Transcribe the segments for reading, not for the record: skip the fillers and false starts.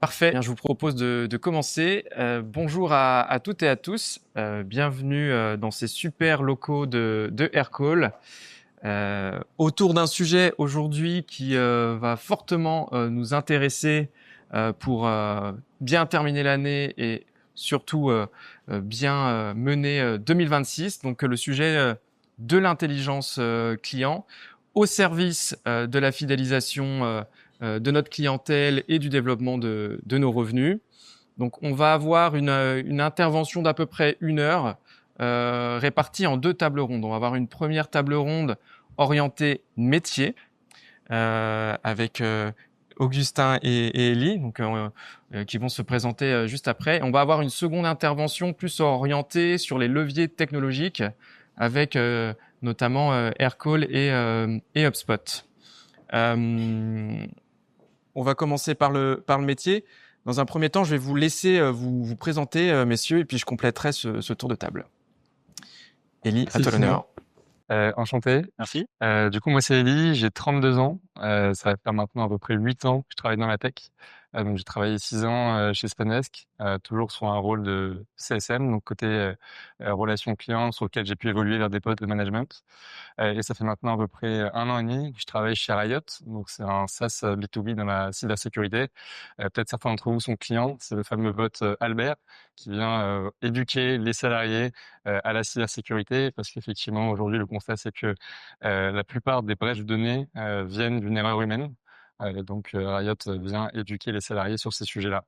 Parfait. Bien, je vous propose de commencer. Bonjour à toutes et à tous. Bienvenue dans ces super locaux de Aircall. Autour d'un sujet aujourd'hui qui va fortement nous intéresser pour bien terminer l'année et surtout bien mener 2026. Donc le sujet de l'intelligence client au service de la fidélisation de notre clientèle et du développement de nos revenus. Donc, on va avoir une intervention d'à peu près 1 heure répartie en 2 tables rondes. On va avoir une première table ronde orientée métier avec Augustin et Ellie, donc qui vont se présenter juste après. On va avoir une seconde intervention plus orientée sur les leviers technologiques avec notamment Aircall et HubSpot. On va commencer par le métier. Dans un premier temps, je vais vous laisser vous présenter, messieurs, et puis je compléterai ce tour de table. Élie, à toi l'honneur. Enchanté. Merci. Du coup, moi, c'est Elie, j'ai 32 ans. Ça va faire maintenant à peu près 8 ans que je travaille dans la tech. Donc, j'ai travaillé 6 ans chez Spendesk, toujours sur un rôle de CSM, donc côté relations clients, sur lequel j'ai pu évoluer vers des postes de management. Et ça fait maintenant à peu près 1 an et demi que je travaille chez Riot. Donc, c'est un SaaS B2B dans la cybersécurité. Peut-être certains d'entre vous sont clients. C'est le fameux bot Albert qui vient éduquer les salariés à la cybersécurité, parce qu'effectivement, aujourd'hui, le constat, c'est que la plupart des brèches de données viennent d'une erreur humaine. Donc, Riot vient éduquer les salariés sur ces sujets-là.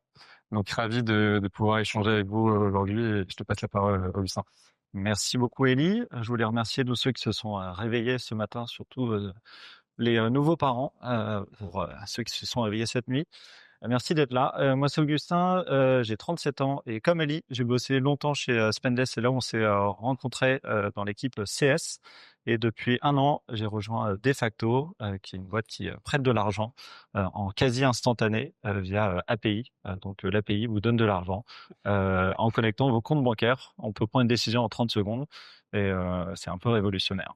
Donc, ravi de pouvoir échanger avec vous aujourd'hui, et je te passe la parole, Augustin. Merci beaucoup, Elie. Je voulais remercier tous ceux qui se sont réveillés ce matin, surtout les nouveaux parents, pour ceux qui se sont réveillés cette nuit. Merci d'être là. Moi, c'est Augustin, j'ai 37 ans et comme Elie, j'ai bossé longtemps chez Spendesk. C'est là où on s'est rencontrés dans l'équipe CS. Et depuis 1 an, j'ai rejoint Defacto, qui est une boîte qui prête de l'argent en quasi instantané via API. Donc l'API vous donne de l'argent en connectant vos comptes bancaires. On peut prendre une décision en 30 secondes et c'est un peu révolutionnaire.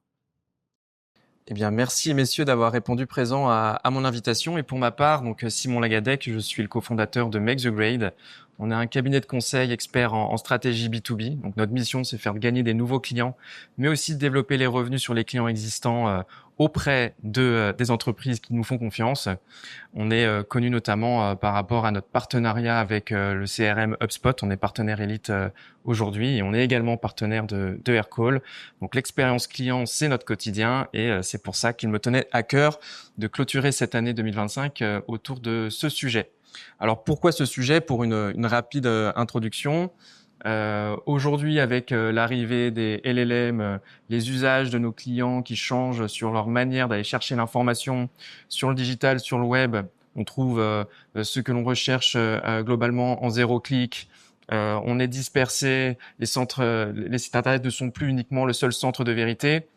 Eh bien, merci messieurs d'avoir répondu présent à mon invitation. Et pour ma part, donc Simon Lagadec, je suis le cofondateur de Make the Grade. On est un cabinet de conseil expert en stratégie B2B. Donc notre mission, c'est faire gagner des nouveaux clients, mais aussi de développer les revenus sur les clients existants auprès des entreprises qui nous font confiance. On est connu notamment par rapport à notre partenariat avec le CRM HubSpot. On est partenaire élite aujourd'hui et on est également partenaire de Aircall. Donc l'expérience client, c'est notre quotidien et c'est pour ça qu'il me tenait à cœur de clôturer cette année 2025 autour de ce sujet. Alors pourquoi ce sujet? Pour une rapide introduction. Aujourd'hui, avec l'arrivée des LLM, les usages de nos clients qui changent sur leur manière d'aller chercher l'information sur le digital, sur le web, on trouve ce que l'on recherche globalement en 0 clic. On est dispersé, les sites internet ne sont plus uniquement le seul centre de vérité.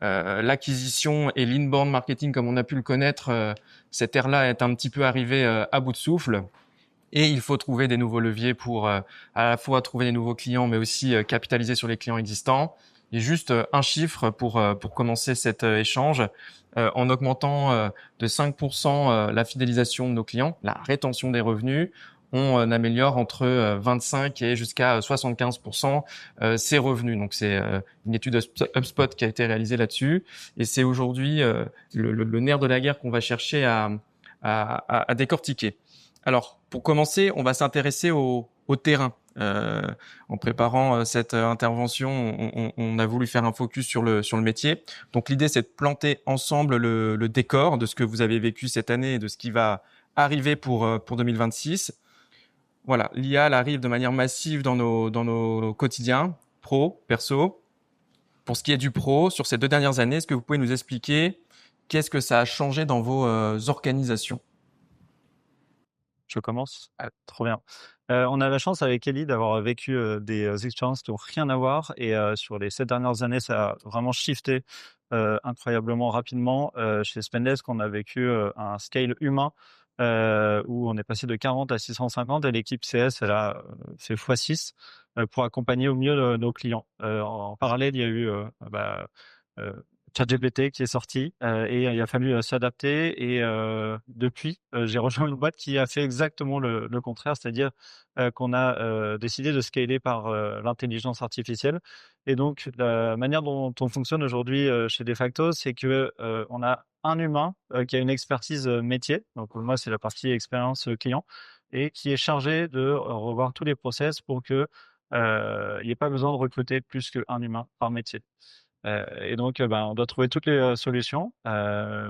L'acquisition et l'inbound marketing, comme on a pu le connaître, cette ère-là est un petit peu arrivée à bout de souffle. Et il faut trouver des nouveaux leviers pour à la fois trouver des nouveaux clients, mais aussi capitaliser sur les clients existants. Et juste un chiffre pour commencer cet échange. En augmentant de 5% la fidélisation de nos clients, la rétention des revenus, on améliore entre 25 et jusqu'à 75% ces revenus. Donc c'est une étude HubSpot qui a été réalisée là-dessus. Et c'est aujourd'hui le nerf de la guerre qu'on va chercher à décortiquer. Alors, pour commencer, on va s'intéresser au terrain. En préparant cette intervention, on a voulu faire un focus sur le métier. Donc, l'idée, c'est de planter ensemble le décor de ce que vous avez vécu cette année et de ce qui va arriver pour 2026. Voilà, l'IA, elle arrive de manière massive dans nos quotidiens, pro, perso. Pour ce qui est du pro, sur ces 2 dernières années, est-ce que vous pouvez nous expliquer qu'est-ce que ça a changé dans vos organisations? Je commence. Trop bien. On a la chance avec Ellie d'avoir vécu des expériences qui n'ont rien à voir et sur les 7 dernières années, ça a vraiment shifté incroyablement rapidement. Chez Spendesk, on a vécu un scale humain où on est passé de 40 à 650 et l'équipe CS, elle a fait x6 pour accompagner au mieux nos clients. En parallèle, il y a eu ChatGPT qui est sorti et il a fallu s'adapter. Et depuis, j'ai rejoint une boîte qui a fait exactement le contraire, c'est-à-dire qu'on a décidé de scaler par l'intelligence artificielle. Et donc, la manière dont on fonctionne aujourd'hui chez Defacto, c'est que on a un humain qui a une expertise métier. Donc, moi, c'est la partie expérience client et qui est chargé de revoir tous les process pour que il n'y ait pas besoin de recruter plus qu'un humain par métier. Et donc, ben, on doit trouver toutes les solutions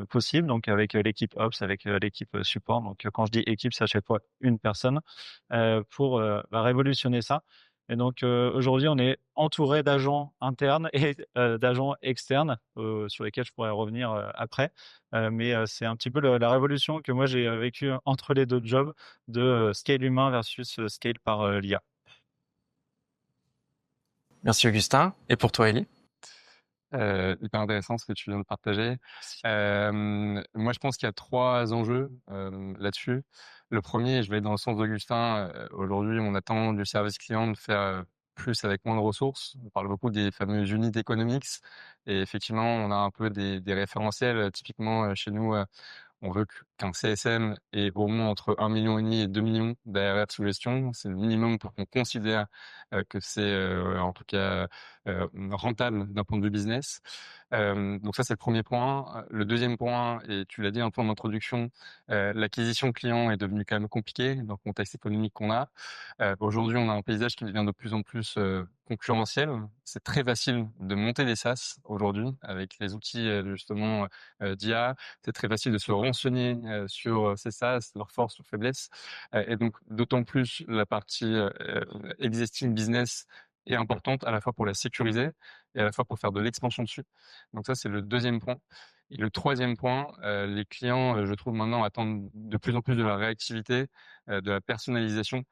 possibles, donc avec l'équipe Ops, avec l'équipe support. Donc, quand je dis équipe, c'est à chaque fois une personne pour révolutionner ça. Et donc, aujourd'hui, on est entouré d'agents internes et d'agents externes sur lesquels je pourrais revenir après. Mais c'est un petit peu la révolution que moi, j'ai vécue entre les deux jobs de scale humain versus scale par l'IA. Merci Augustin. Et pour toi, Ellie? Hyper intéressant ce que tu viens de partager. Moi, je pense qu'il y a trois enjeux là-dessus. Le premier, je vais aller dans le sens d'Augustin. Aujourd'hui, on attend du service client de faire plus avec moins de ressources. On parle beaucoup des fameux unit economics. Et effectivement, on a un peu des référentiels. Typiquement, chez nous, on veut qu'un CSM ait au moins entre 1,5 million et 2 millions d'ARR sous gestion. C'est le minimum pour qu'on considère que c'est en tout cas rentable d'un point de vue business. Donc ça, c'est le premier point. Le deuxième point, et tu l'as dit un peu en introduction, l'acquisition client est devenue quand même compliquée dans le contexte économique qu'on a. Aujourd'hui, on a un paysage qui devient de plus en plus concurrentiel. C'est très facile de monter des SaaS aujourd'hui avec les outils justement d'IA. C'est très facile de se renseigner sur ces SaaS, leurs forces, leurs faiblesses. Et donc, d'autant plus la partie existing business est importante à la fois pour la sécuriser et à la fois pour faire de l'expansion dessus. Donc ça, c'est le deuxième point. Et le troisième point, les clients, je trouve maintenant attendent de plus en plus de la réactivité, de la personnalisation,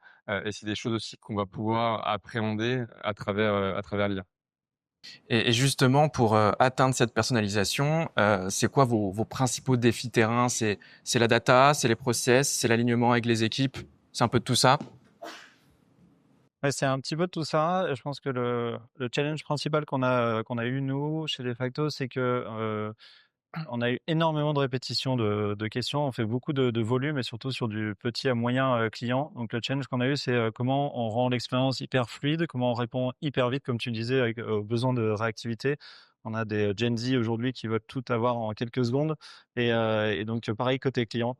et c'est des choses aussi qu'on va pouvoir appréhender à travers l'IA. Et justement, pour atteindre cette personnalisation, c'est quoi vos principaux défis terrain? C'est la data, c'est les process, c'est l'alignement avec les équipes, c'est un peu de tout ça? Ouais, c'est un petit peu de tout ça. Je pense que le challenge principal qu'on a eu nous chez Defacto, c'est que on a eu énormément de répétitions de questions. On fait beaucoup de volume et surtout sur du petit à moyen client. Donc le challenge qu'on a eu, c'est comment on rend l'expérience hyper fluide, comment on répond hyper vite, comme tu disais, aux besoins de réactivité. On a des Gen Z aujourd'hui qui veulent tout avoir en quelques secondes. Et donc, pareil côté client,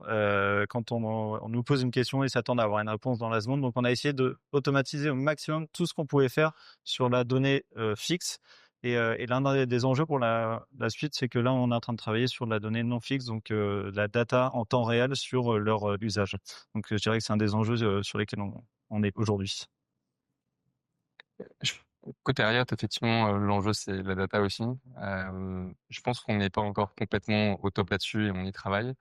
quand on nous pose une question, ils s'attendent à avoir une réponse dans la seconde. Donc, on a essayé de automatiser au maximum tout ce qu'on pouvait faire sur la donnée fixe. Et l'un des enjeux pour la suite, c'est que là, on est en train de travailler sur de la donnée non fixe, donc la data en temps réel sur leur usage. Donc, je dirais que c'est un des enjeux sur lesquels on est aujourd'hui. Je Côté Riot, effectivement, l'enjeu, c'est la data aussi. Je pense qu'on n'est pas encore complètement au top là-dessus et on y travaille.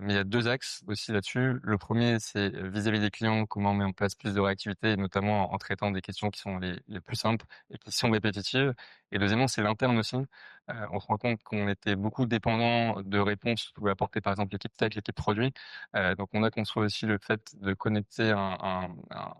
Mais il y a deux axes aussi là-dessus. Le premier, c'est vis-à-vis des clients, comment on met en place plus de réactivité, notamment en traitant des questions qui sont les plus simples et qui sont répétitives. Et deuxièmement, c'est l'interne aussi. On se rend compte qu'on était beaucoup dépendant de réponses que pouvait apporter par exemple l'équipe tech, l'équipe produit. Donc on a construit aussi le fait de connecter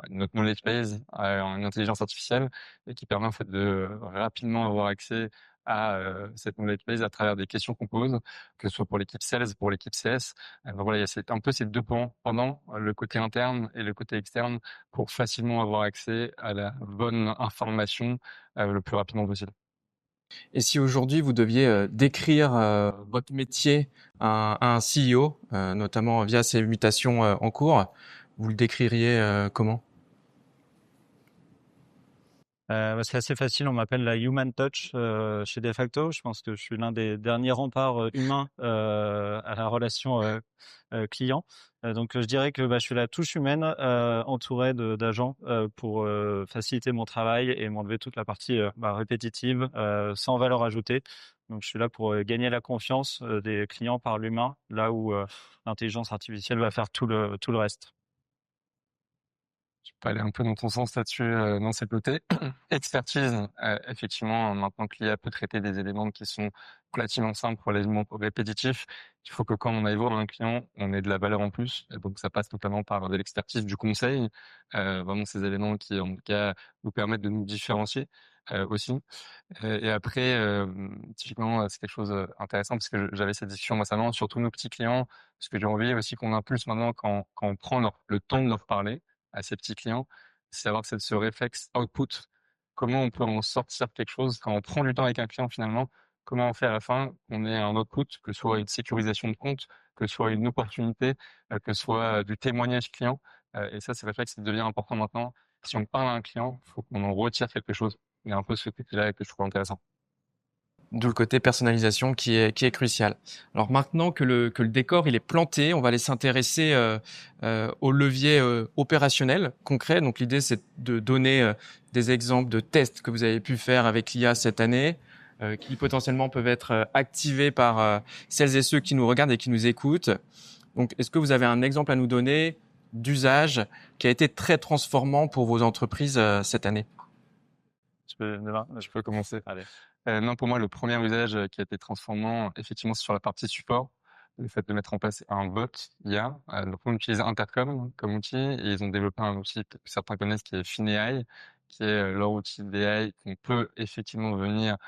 notre knowledge base à une intelligence artificielle et qui permet en fait de rapidement avoir accès à cette knowledge base à travers des questions qu'on pose, que ce soit pour l'équipe sales, pour l'équipe CS. Donc voilà, il y a un peu ces deux pans pendant le côté interne et le côté externe pour facilement avoir accès à la bonne information le plus rapidement possible. Et si aujourd'hui vous deviez décrire votre métier à un CEO, notamment via ces mutations en cours, vous le décririez comment? C'est assez facile, on m'appelle la human touch chez Defacto. Je pense que je suis l'un des derniers remparts humains à la relation client. Donc je dirais que je suis la touche humaine entourée d'agents pour faciliter mon travail et m'enlever toute la partie répétitive sans valeur ajoutée. Donc je suis là pour gagner la confiance des clients par l'humain, là où l'intelligence artificielle va faire tout le reste. Je peux aller un peu dans ton sens là-dessus, dans cette côté. Expertise, effectivement, maintenant que l'IA peut traiter des éléments qui sont relativement simples, relativement répétitifs, il faut que quand on aille voir un client, on ait de la valeur en plus. Et donc, ça passe notamment par de l'expertise, du conseil, vraiment ces éléments qui, en tout cas, nous permettent de nous différencier. aussi. Et après, typiquement, c'est quelque chose intéressant parce que j'avais cette discussion récemment, surtout nos petits clients, parce que j'ai envie aussi qu'on impulse maintenant quand on prend le temps de leur parler à ces petits clients, c'est avoir ce réflexe output. Comment on peut en sortir quelque chose quand on prend du temps avec un client finalement, comment on fait à la fin qu'on ait un output, que ce soit une sécurisation de compte, que ce soit une opportunité, que ce soit du témoignage client. Et ça, c'est le réflexe qui devient important maintenant. Si on parle à un client, il faut qu'on en retire quelque chose. Il y a un peu ce côté-là que je trouve intéressant. D'où le côté personnalisation qui est crucial. Alors maintenant que le décor il est planté, on va aller s'intéresser aux leviers opérationnels concrets. Donc l'idée c'est de donner des exemples de tests que vous avez pu faire avec l'IA cette année, qui potentiellement peuvent être activés par celles et ceux qui nous regardent et qui nous écoutent. Donc est-ce que vous avez un exemple à nous donner d'usage qui a été très transformant pour vos entreprises cette année? Je peux commencer. Allez. Non, pour moi, le premier usage qui a été transformant, effectivement, c'est sur la partie support. Le fait de mettre en place un bot IA. Donc, on utilise Intercom comme outil et ils ont développé un outil que certains connaissent qui est FinAI, qui est leur outil d'AI qu'on peut effectivement venir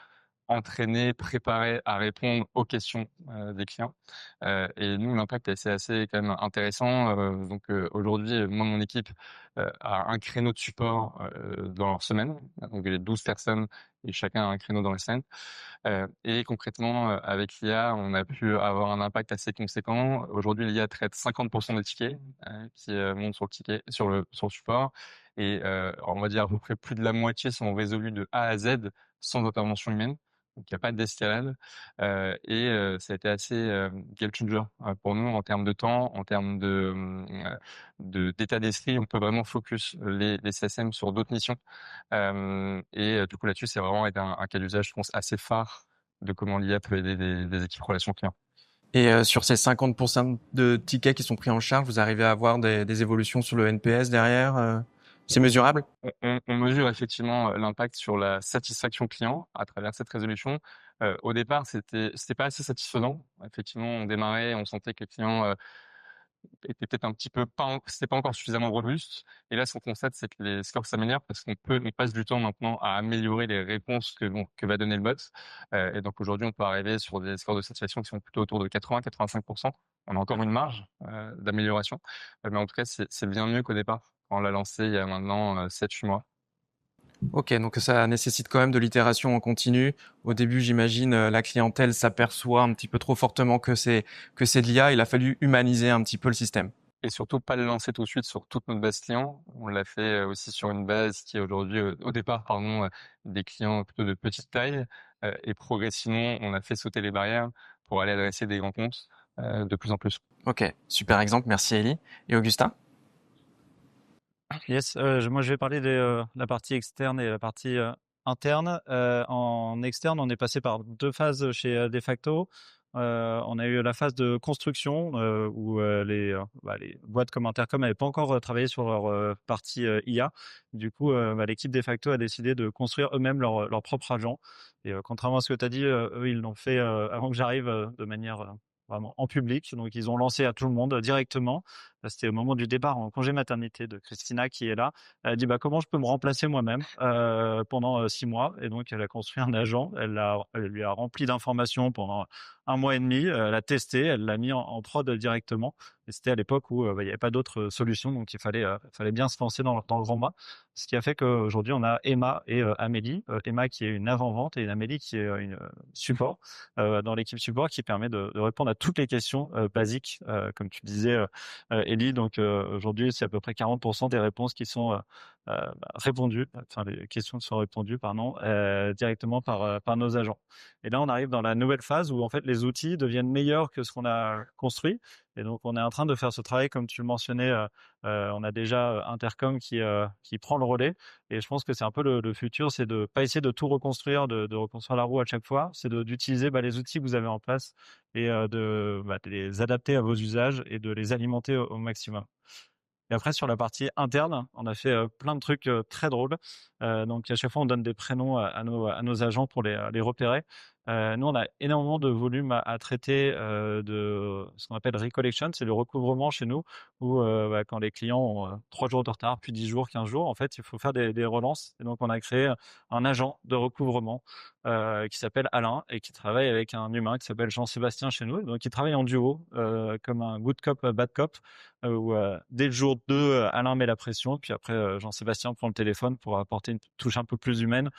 entraîner, préparer à répondre aux questions des clients. Et nous, l'impact est assez quand même intéressant. Donc aujourd'hui, moi, mon équipe a un créneau de support dans leur semaine. Donc les 12 personnes et chacun a un créneau dans la semaine. Et concrètement, avec l'IA, on a pu avoir un impact assez conséquent. Aujourd'hui, l'IA traite 50% des tickets qui montent sur le ticket, sur le support. Et on va dire à peu près plus de la moitié sont résolus de A à Z sans intervention humaine. Donc il n'y a pas d'escalade. Ça a été assez game changer pour nous en termes de temps, en termes d'état d'esprit. On peut vraiment focus les CSM sur d'autres missions. Du coup, là-dessus, c'est vraiment un cas d'usage, je pense, assez phare de comment l'IA peut aider des équipes relations clients. Et sur ces 50% de tickets qui sont pris en charge, vous arrivez à avoir des évolutions sur le NPS derrière? C'est mesurable? On mesure effectivement l'impact sur la satisfaction client à travers cette résolution. Au départ, c'était pas assez satisfaisant. Effectivement, on démarrait, on sentait que les clients était peut-être un petit peu c'était pas encore suffisamment robuste. Et là, ce qu'on constate, c'est que les scores s'améliorent parce on passe du temps maintenant à améliorer les réponses que va donner le bot. Et donc aujourd'hui, on peut arriver sur des scores de satisfaction qui sont plutôt autour de 80-85%. On a encore une marge d'amélioration, mais en tout cas, c'est bien mieux qu'au départ quand on l'a lancé il y a maintenant 7-8 mois. Ok, donc ça nécessite quand même de l'itération en continu. Au début, j'imagine, la clientèle s'aperçoit un petit peu trop fortement que c'est de l'IA. Il a fallu humaniser un petit peu le système. Et surtout, pas le lancer tout de suite sur toute notre base client. On l'a fait aussi sur une base qui est aujourd'hui, au départ, pardon, des clients plutôt de petite taille. Et progressivement, on a fait sauter les barrières pour aller adresser des grands comptes de plus en plus. Ok, super exemple. Merci Ellie. Et Augustin? Yes, moi je vais parler de la partie externe et la partie interne. En externe, on est passé par deux phases chez Defacto. On a eu la phase de construction où les boîtes comme Intercom n'avaient pas encore travaillé sur leur partie IA. Du coup, l'équipe Defacto a décidé de construire eux-mêmes leur propre agent. Et contrairement à ce que tu as dit, eux, ils l'ont fait avant que j'arrive de manière vraiment en public. Donc, ils ont lancé à tout le monde directement. C'était au moment du départ en congé maternité de Christina qui est là. Elle a dit comment je peux me remplacer moi-même pendant 6 mois. Et donc elle a construit un agent. Elle lui a rempli d'informations pendant 1 mois et demi. Elle a testé, elle l'a mis en prod directement. Et c'était à l'époque où il n'y avait pas d'autre solution, donc il fallait bien se lancer dans le grand bain. Ce qui a fait qu'aujourd'hui on a Emma et Amélie. Emma qui est une avant-vente et Amélie qui est une support dans l'équipe support qui permet de répondre à toutes les questions basiques, comme tu disais. Ellie. Donc aujourd'hui, c'est à peu près 40% des réponses qui sont répondues, enfin les questions sont répondues, pardon, directement par nos agents. Et là, on arrive dans la nouvelle phase où en fait les outils deviennent meilleurs que ce qu'on a construit. Et donc, on est en train de faire ce travail, comme tu le mentionnais. On a déjà Intercom qui prend le relais. Et je pense que c'est un peu le futur, c'est de pas essayer de tout reconstruire, de reconstruire la roue à chaque fois. C'est d'utiliser les outils que vous avez en place et de les adapter à vos usages et de les alimenter au maximum. Et après, sur la partie interne, on a fait plein de trucs très drôles. Donc, à chaque fois, on donne des prénoms à nos agents pour les repérer. Nous, on a énormément de volume à traiter de ce qu'on appelle recollection, c'est le recouvrement chez nous, où quand les clients ont 3 jours de retard, puis 10 jours, 15 jours, en fait, il faut faire des relances. Et donc, on a créé un agent de recouvrement qui s'appelle Alain et qui travaille avec un humain qui s'appelle Jean-Sébastien chez nous. Donc, il travaille en duo, comme un good cop, bad cop, où dès le jour 2, Alain met la pression, puis après, Jean-Sébastien prend le téléphone pour apporter une touche un peu plus humaine,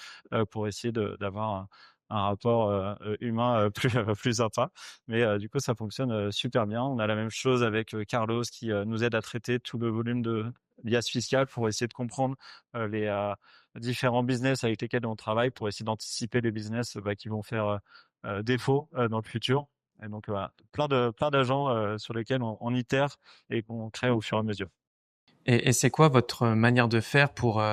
pour essayer d'avoir un rapport humain plus sympa. Mais du coup, ça fonctionne super bien. On a la même chose avec Carlos qui nous aide à traiter tout le volume de liasses fiscales pour essayer de comprendre les différents business avec lesquels on travaille pour essayer d'anticiper les business qui vont faire défaut dans le futur. Et donc, voilà, plein d'agents sur lesquels on itère et qu'on crée au fur et à mesure. Et c'est quoi votre manière de faire pour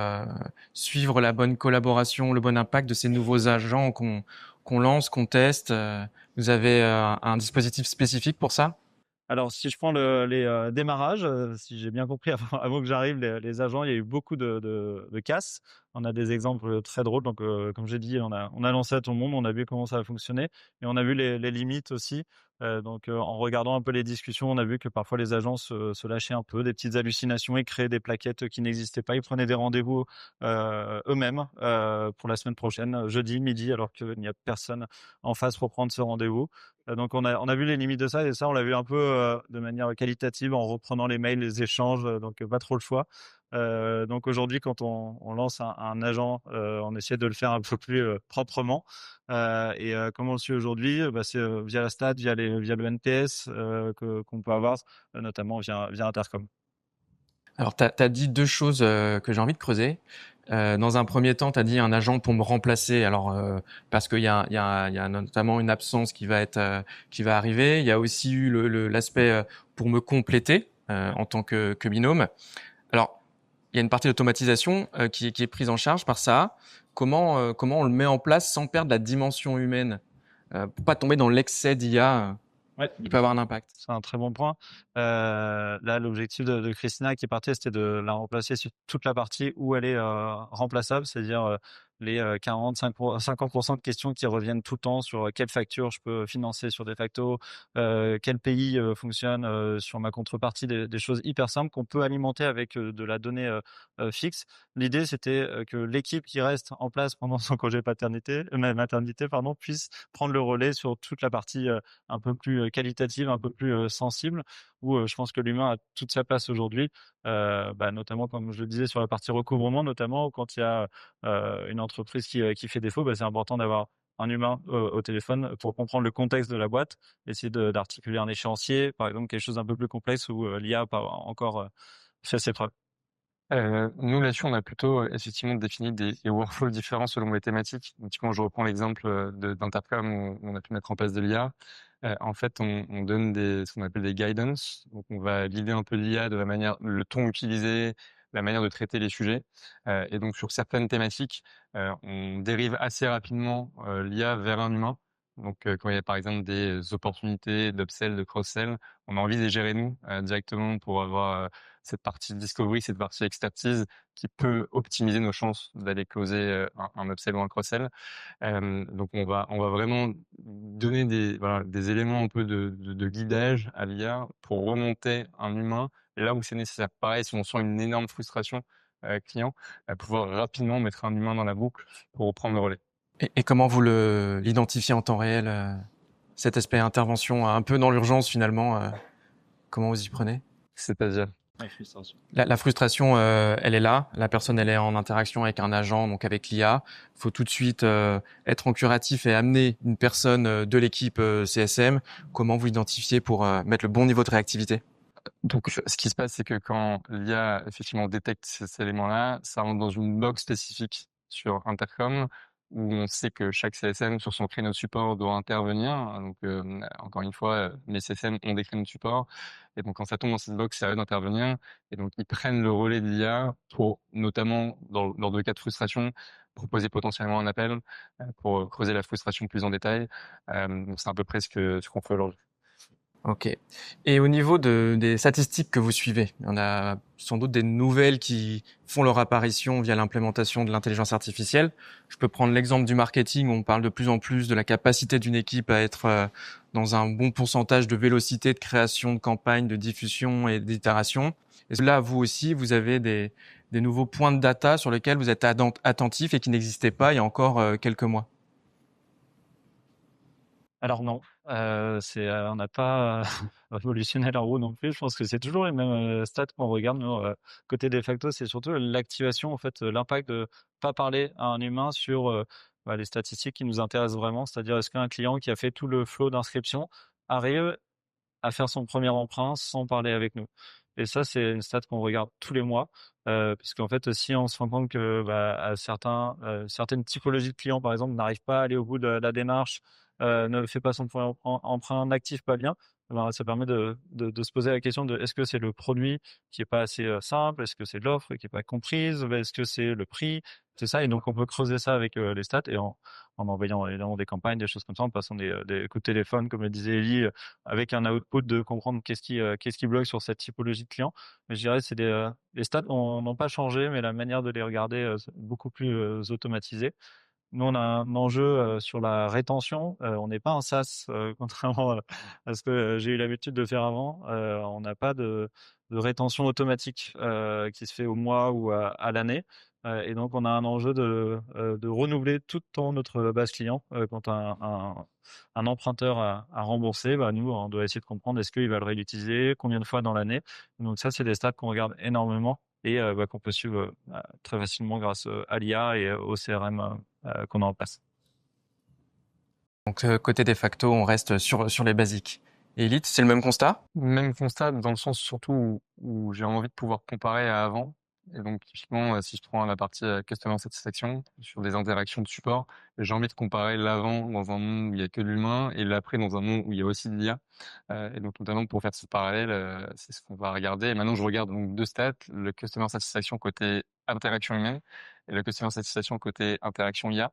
suivre la bonne collaboration, le bon impact de ces nouveaux agents qu'on lance, qu'on teste? Vous avez un dispositif spécifique pour ça? Alors, si je prends les démarrages, si j'ai bien compris avant que j'arrive, les agents, il y a eu beaucoup de casses. On a des exemples très drôles. Donc, comme j'ai dit, on a lancé à tout le monde, on a vu comment ça a fonctionné et on a vu les limites aussi. Donc, en regardant un peu les discussions, on a vu que parfois les agents se lâchaient un peu, des petites hallucinations. Ils créaient des plaquettes qui n'existaient pas. Ils prenaient des rendez-vous eux-mêmes pour la semaine prochaine, jeudi midi, alors qu'il n'y a personne en face pour prendre ce rendez-vous. Donc on a vu les limites de ça et ça on l'a vu un peu de manière qualitative en reprenant les mails, les échanges, donc pas trop le choix. Donc aujourd'hui quand on lance un agent, on essaie de le faire un peu plus proprement. Et comme on le suit aujourd'hui, c'est via la stat, via le NPS qu'on peut avoir, notamment via Intercom. Alors, tu as dit deux choses que j'ai envie de creuser. Dans un premier temps, tu as dit un agent pour me remplacer. Alors, parce qu'il y a notamment une absence qui va arriver. Il y a aussi eu l'aspect pour me compléter en tant que binôme. Alors, il y a une partie d'automatisation qui est prise en charge par ça. Comment on le met en place sans perdre la dimension humaine pour pas tomber dans l'excès d'IA Ouais. qui peut avoir un impact? C'est un très bon point. Là, l'objectif de Christina qui partait, c'était de la remplacer sur toute la partie où elle est remplaçable, c'est-à-dire les 50% de questions qui reviennent tout le temps sur quelle facture je peux financer sur des factos, quel pays fonctionne sur ma contrepartie, des choses hyper simples qu'on peut alimenter avec de la donnée fixe. L'idée, c'était que l'équipe qui reste en place pendant son congé maternité, pardon, puisse prendre le relais sur toute la partie un peu plus qualitative, un peu plus sensible, où je pense que l'humain a toute sa place aujourd'hui, notamment comme je le disais sur la partie recouvrement, notamment quand il y a une entreprise qui fait défaut, c'est important d'avoir un humain au téléphone pour comprendre le contexte de la boîte, essayer d'articuler un échéancier, par exemple quelque chose d'un peu plus complexe où l'IA n'a pas encore fait ses preuves. Nous, là-dessus, on a plutôt effectivement défini des workflows différents selon les thématiques. Donc, typiquement, je reprends l'exemple d'Intercom où on a pu mettre en place de l'IA. En fait, on donne ce qu'on appelle des guidance. Donc, on va guider un peu l'IA de la manière, le ton utilisé, la manière de traiter les sujets. Et donc, sur certaines thématiques, on dérive assez rapidement l'IA vers un humain. Donc, quand il y a par exemple des opportunités d'upsell, de cross-sell, on a envie de les gérer nous directement pour avoir cette partie discovery, cette partie expertise qui peut optimiser nos chances d'aller closer un upsell ou un cross-sell. Donc on va vraiment donner des éléments un peu de guidage à l'IA pour remonter un humain là où c'est nécessaire. Pareil, si on sent une énorme frustration client, pouvoir rapidement mettre un humain dans la boucle pour reprendre le relais. Et comment vous l'identifiez en temps réel, cet aspect intervention un peu dans l'urgence finalement, comment vous y prenez? C'est-à-dire, Ouais, frustration. La frustration, elle est là. La personne, elle est en interaction avec un agent, donc avec l'IA. Il faut tout de suite être en curatif et amener une personne de l'équipe CSM. Comment vous identifiez pour mettre le bon niveau de réactivité? donc, ce qui se passe, c'est que quand l'IA effectivement détecte ces éléments-là, ça rentre dans une box spécifique sur Intercom où on sait que chaque CSM sur son créneau de support doit intervenir. Donc, encore une fois, les CSM ont des créneaux de support. Et donc, quand ça tombe dans cette box, c'est à eux d'intervenir. Et donc, ils prennent le relais de l'IA pour, notamment, dans de cas de frustration, proposer potentiellement un appel pour creuser la frustration plus en détail. Donc, c'est à peu près ce qu'on fait aujourd'hui. Ok. Et au niveau des statistiques que vous suivez, il y en a sans doute des nouvelles qui font leur apparition via l'implémentation de l'intelligence artificielle. Je peux prendre l'exemple du marketing, où on parle de plus en plus de la capacité d'une équipe à être dans un bon pourcentage de vélocité de création de campagnes, de diffusion et d'itération. Est-ce que là, vous aussi, vous avez des nouveaux points de data sur lesquels vous êtes attentif et qui n'existaient pas il y a encore quelques mois? Alors non, on n'a pas révolutionné la roue non plus. Je pense que c'est toujours les mêmes stats qu'on regarde. Nous, côté de facto, c'est surtout l'activation, en fait, l'impact de pas parler à un humain sur les statistiques qui nous intéressent vraiment. C'est-à-dire, est-ce qu'un client qui a fait tout le flow d'inscription arrive à faire son premier emprunt sans parler avec nous. Et ça, c'est une stat qu'on regarde tous les mois, puisqu'en fait, si on se rend compte que à certaines typologies de clients, par exemple, n'arrivent pas à aller au bout de la démarche, ne fait pas son premier emprunt, n'active pas bien, alors ça permet de se poser la question de est-ce que c'est le produit qui est pas assez simple, est-ce que c'est l'offre qui est pas comprise, est-ce que c'est le prix, c'est ça. Et donc on peut creuser ça avec les stats et en envoyant évidemment des campagnes, des choses comme ça, en passant des coups de téléphone, comme le disait Ellie, avec un output de comprendre qu'est-ce qui bloque sur cette typologie de clients. Mais je dirais, les stats n'ont pas changé, mais la manière de les regarder c'est beaucoup plus automatisée. Nous, on a un enjeu sur la rétention. On n'est pas un SaaS, contrairement à ce que j'ai eu l'habitude de faire avant. On n'a pas de rétention automatique qui se fait au mois ou à l'année. Et donc, on a un enjeu de renouveler tout le temps notre base client. Quand un emprunteur a remboursé, nous, on doit essayer de comprendre est-ce qu'il va le réutiliser, combien de fois dans l'année. Donc ça, c'est des stats qu'on regarde énormément et qu'on peut suivre très facilement grâce à l'IA et au CRM qu'on a en place. Donc côté de facto, on reste sur les basiques. Et Elite, c'est le même constat? Même constat dans le sens surtout où j'ai envie de pouvoir comparer à avant. Et donc, typiquement, si je prends la partie customer satisfaction sur des interactions de support, j'ai envie de comparer l'avant dans un monde où il y a que de l'humain et l'après dans un monde où il y a aussi de l'IA. Et donc, notamment pour faire ce parallèle, c'est ce qu'on va regarder. Et maintenant, je regarde donc deux stats, le customer satisfaction côté interaction humaine et le customer satisfaction côté interaction IA.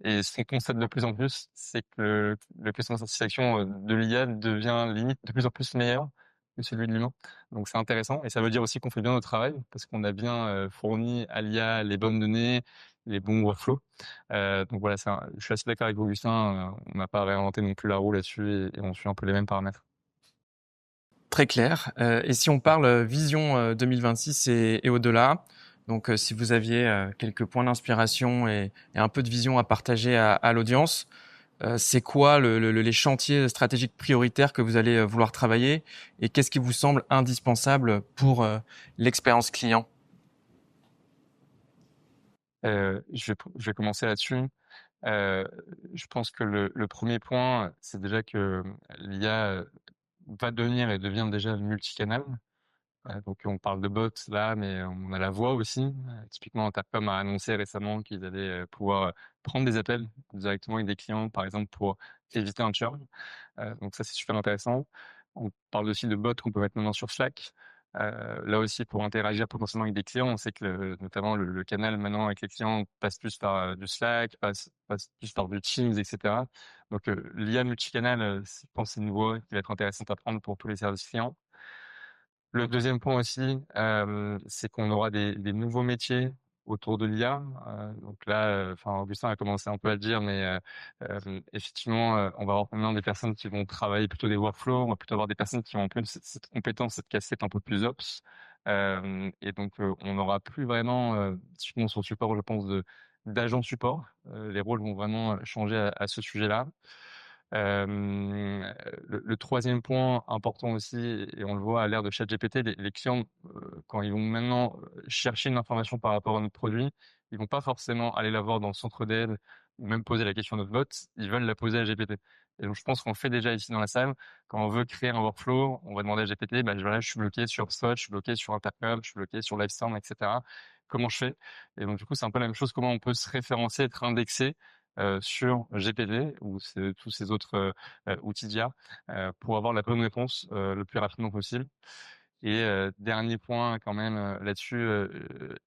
Et ce qu'on constate de plus en plus, c'est que le customer satisfaction de l'IA devient limite de plus en plus meilleur que celui de l'humain. Donc c'est intéressant et ça veut dire aussi qu'on fait bien notre travail parce qu'on a bien fourni à l'IA les bonnes données, les bons workflows. Donc voilà, je suis assez d'accord avec Augustin, on n'a pas réinventé non plus la roue là-dessus et on suit un peu les mêmes paramètres. Très clair. Et si on parle vision 2026 et au-delà, donc si vous aviez quelques points d'inspiration et un peu de vision à partager à l'audience, c'est quoi les chantiers stratégiques prioritaires que vous allez vouloir travailler et qu'est-ce qui vous semble indispensable pour l'expérience client? Je vais commencer là-dessus. Euh, je pense que le premier point, c'est déjà que l'IA va devenir et devient déjà multicanal. Donc on parle de bots là, mais on a la voix aussi. Typiquement, Intercom a annoncé récemment qu'ils allaient pouvoir prendre des appels directement avec des clients, par exemple, pour éviter un churn. Donc ça, c'est super intéressant. On parle aussi de bots qu'on peut mettre maintenant sur Slack. Là aussi, pour interagir potentiellement avec des clients, on sait que notamment le canal maintenant avec les clients passe plus par du Slack, passe plus par du Teams, etc. Donc l'IA multicanal, je pense que c'est une voie qui va être intéressante à prendre pour tous les services clients. Le deuxième point aussi, c'est qu'on aura des nouveaux métiers autour de l'IA. Donc là, enfin Augustin a commencé un peu à le dire, mais effectivement, on va avoir maintenant des personnes qui vont travailler plutôt des workflows, on va plutôt avoir des personnes qui ont un peu cette compétence, cette casquette un peu plus ops. Et donc, on n'aura plus vraiment, typiquement sur le support, je pense, d'agents support. Les rôles vont vraiment changer à ce sujet-là. Le troisième point important aussi, et on le voit à l'ère de ChatGPT, les clients, quand ils vont maintenant chercher une information par rapport à notre produit, ils vont pas forcément aller la voir dans le centre d'aide ou même poser la question à notre bot, ils veulent la poser à GPT. Et donc, je pense qu'on le fait déjà ici dans la salle. Quand on veut créer un workflow, on va demander à GPT, voilà, je suis bloqué sur Spot, je suis bloqué sur Intercom, je suis bloqué sur Livestorm, etc. Comment je fais? Et donc, du coup, c'est un peu la même chose. Comment on peut se référencer, être indexé sur GPT ou tous ces autres outils d'IA pour avoir la bonne réponse le plus rapidement possible. Et dernier point quand même là-dessus,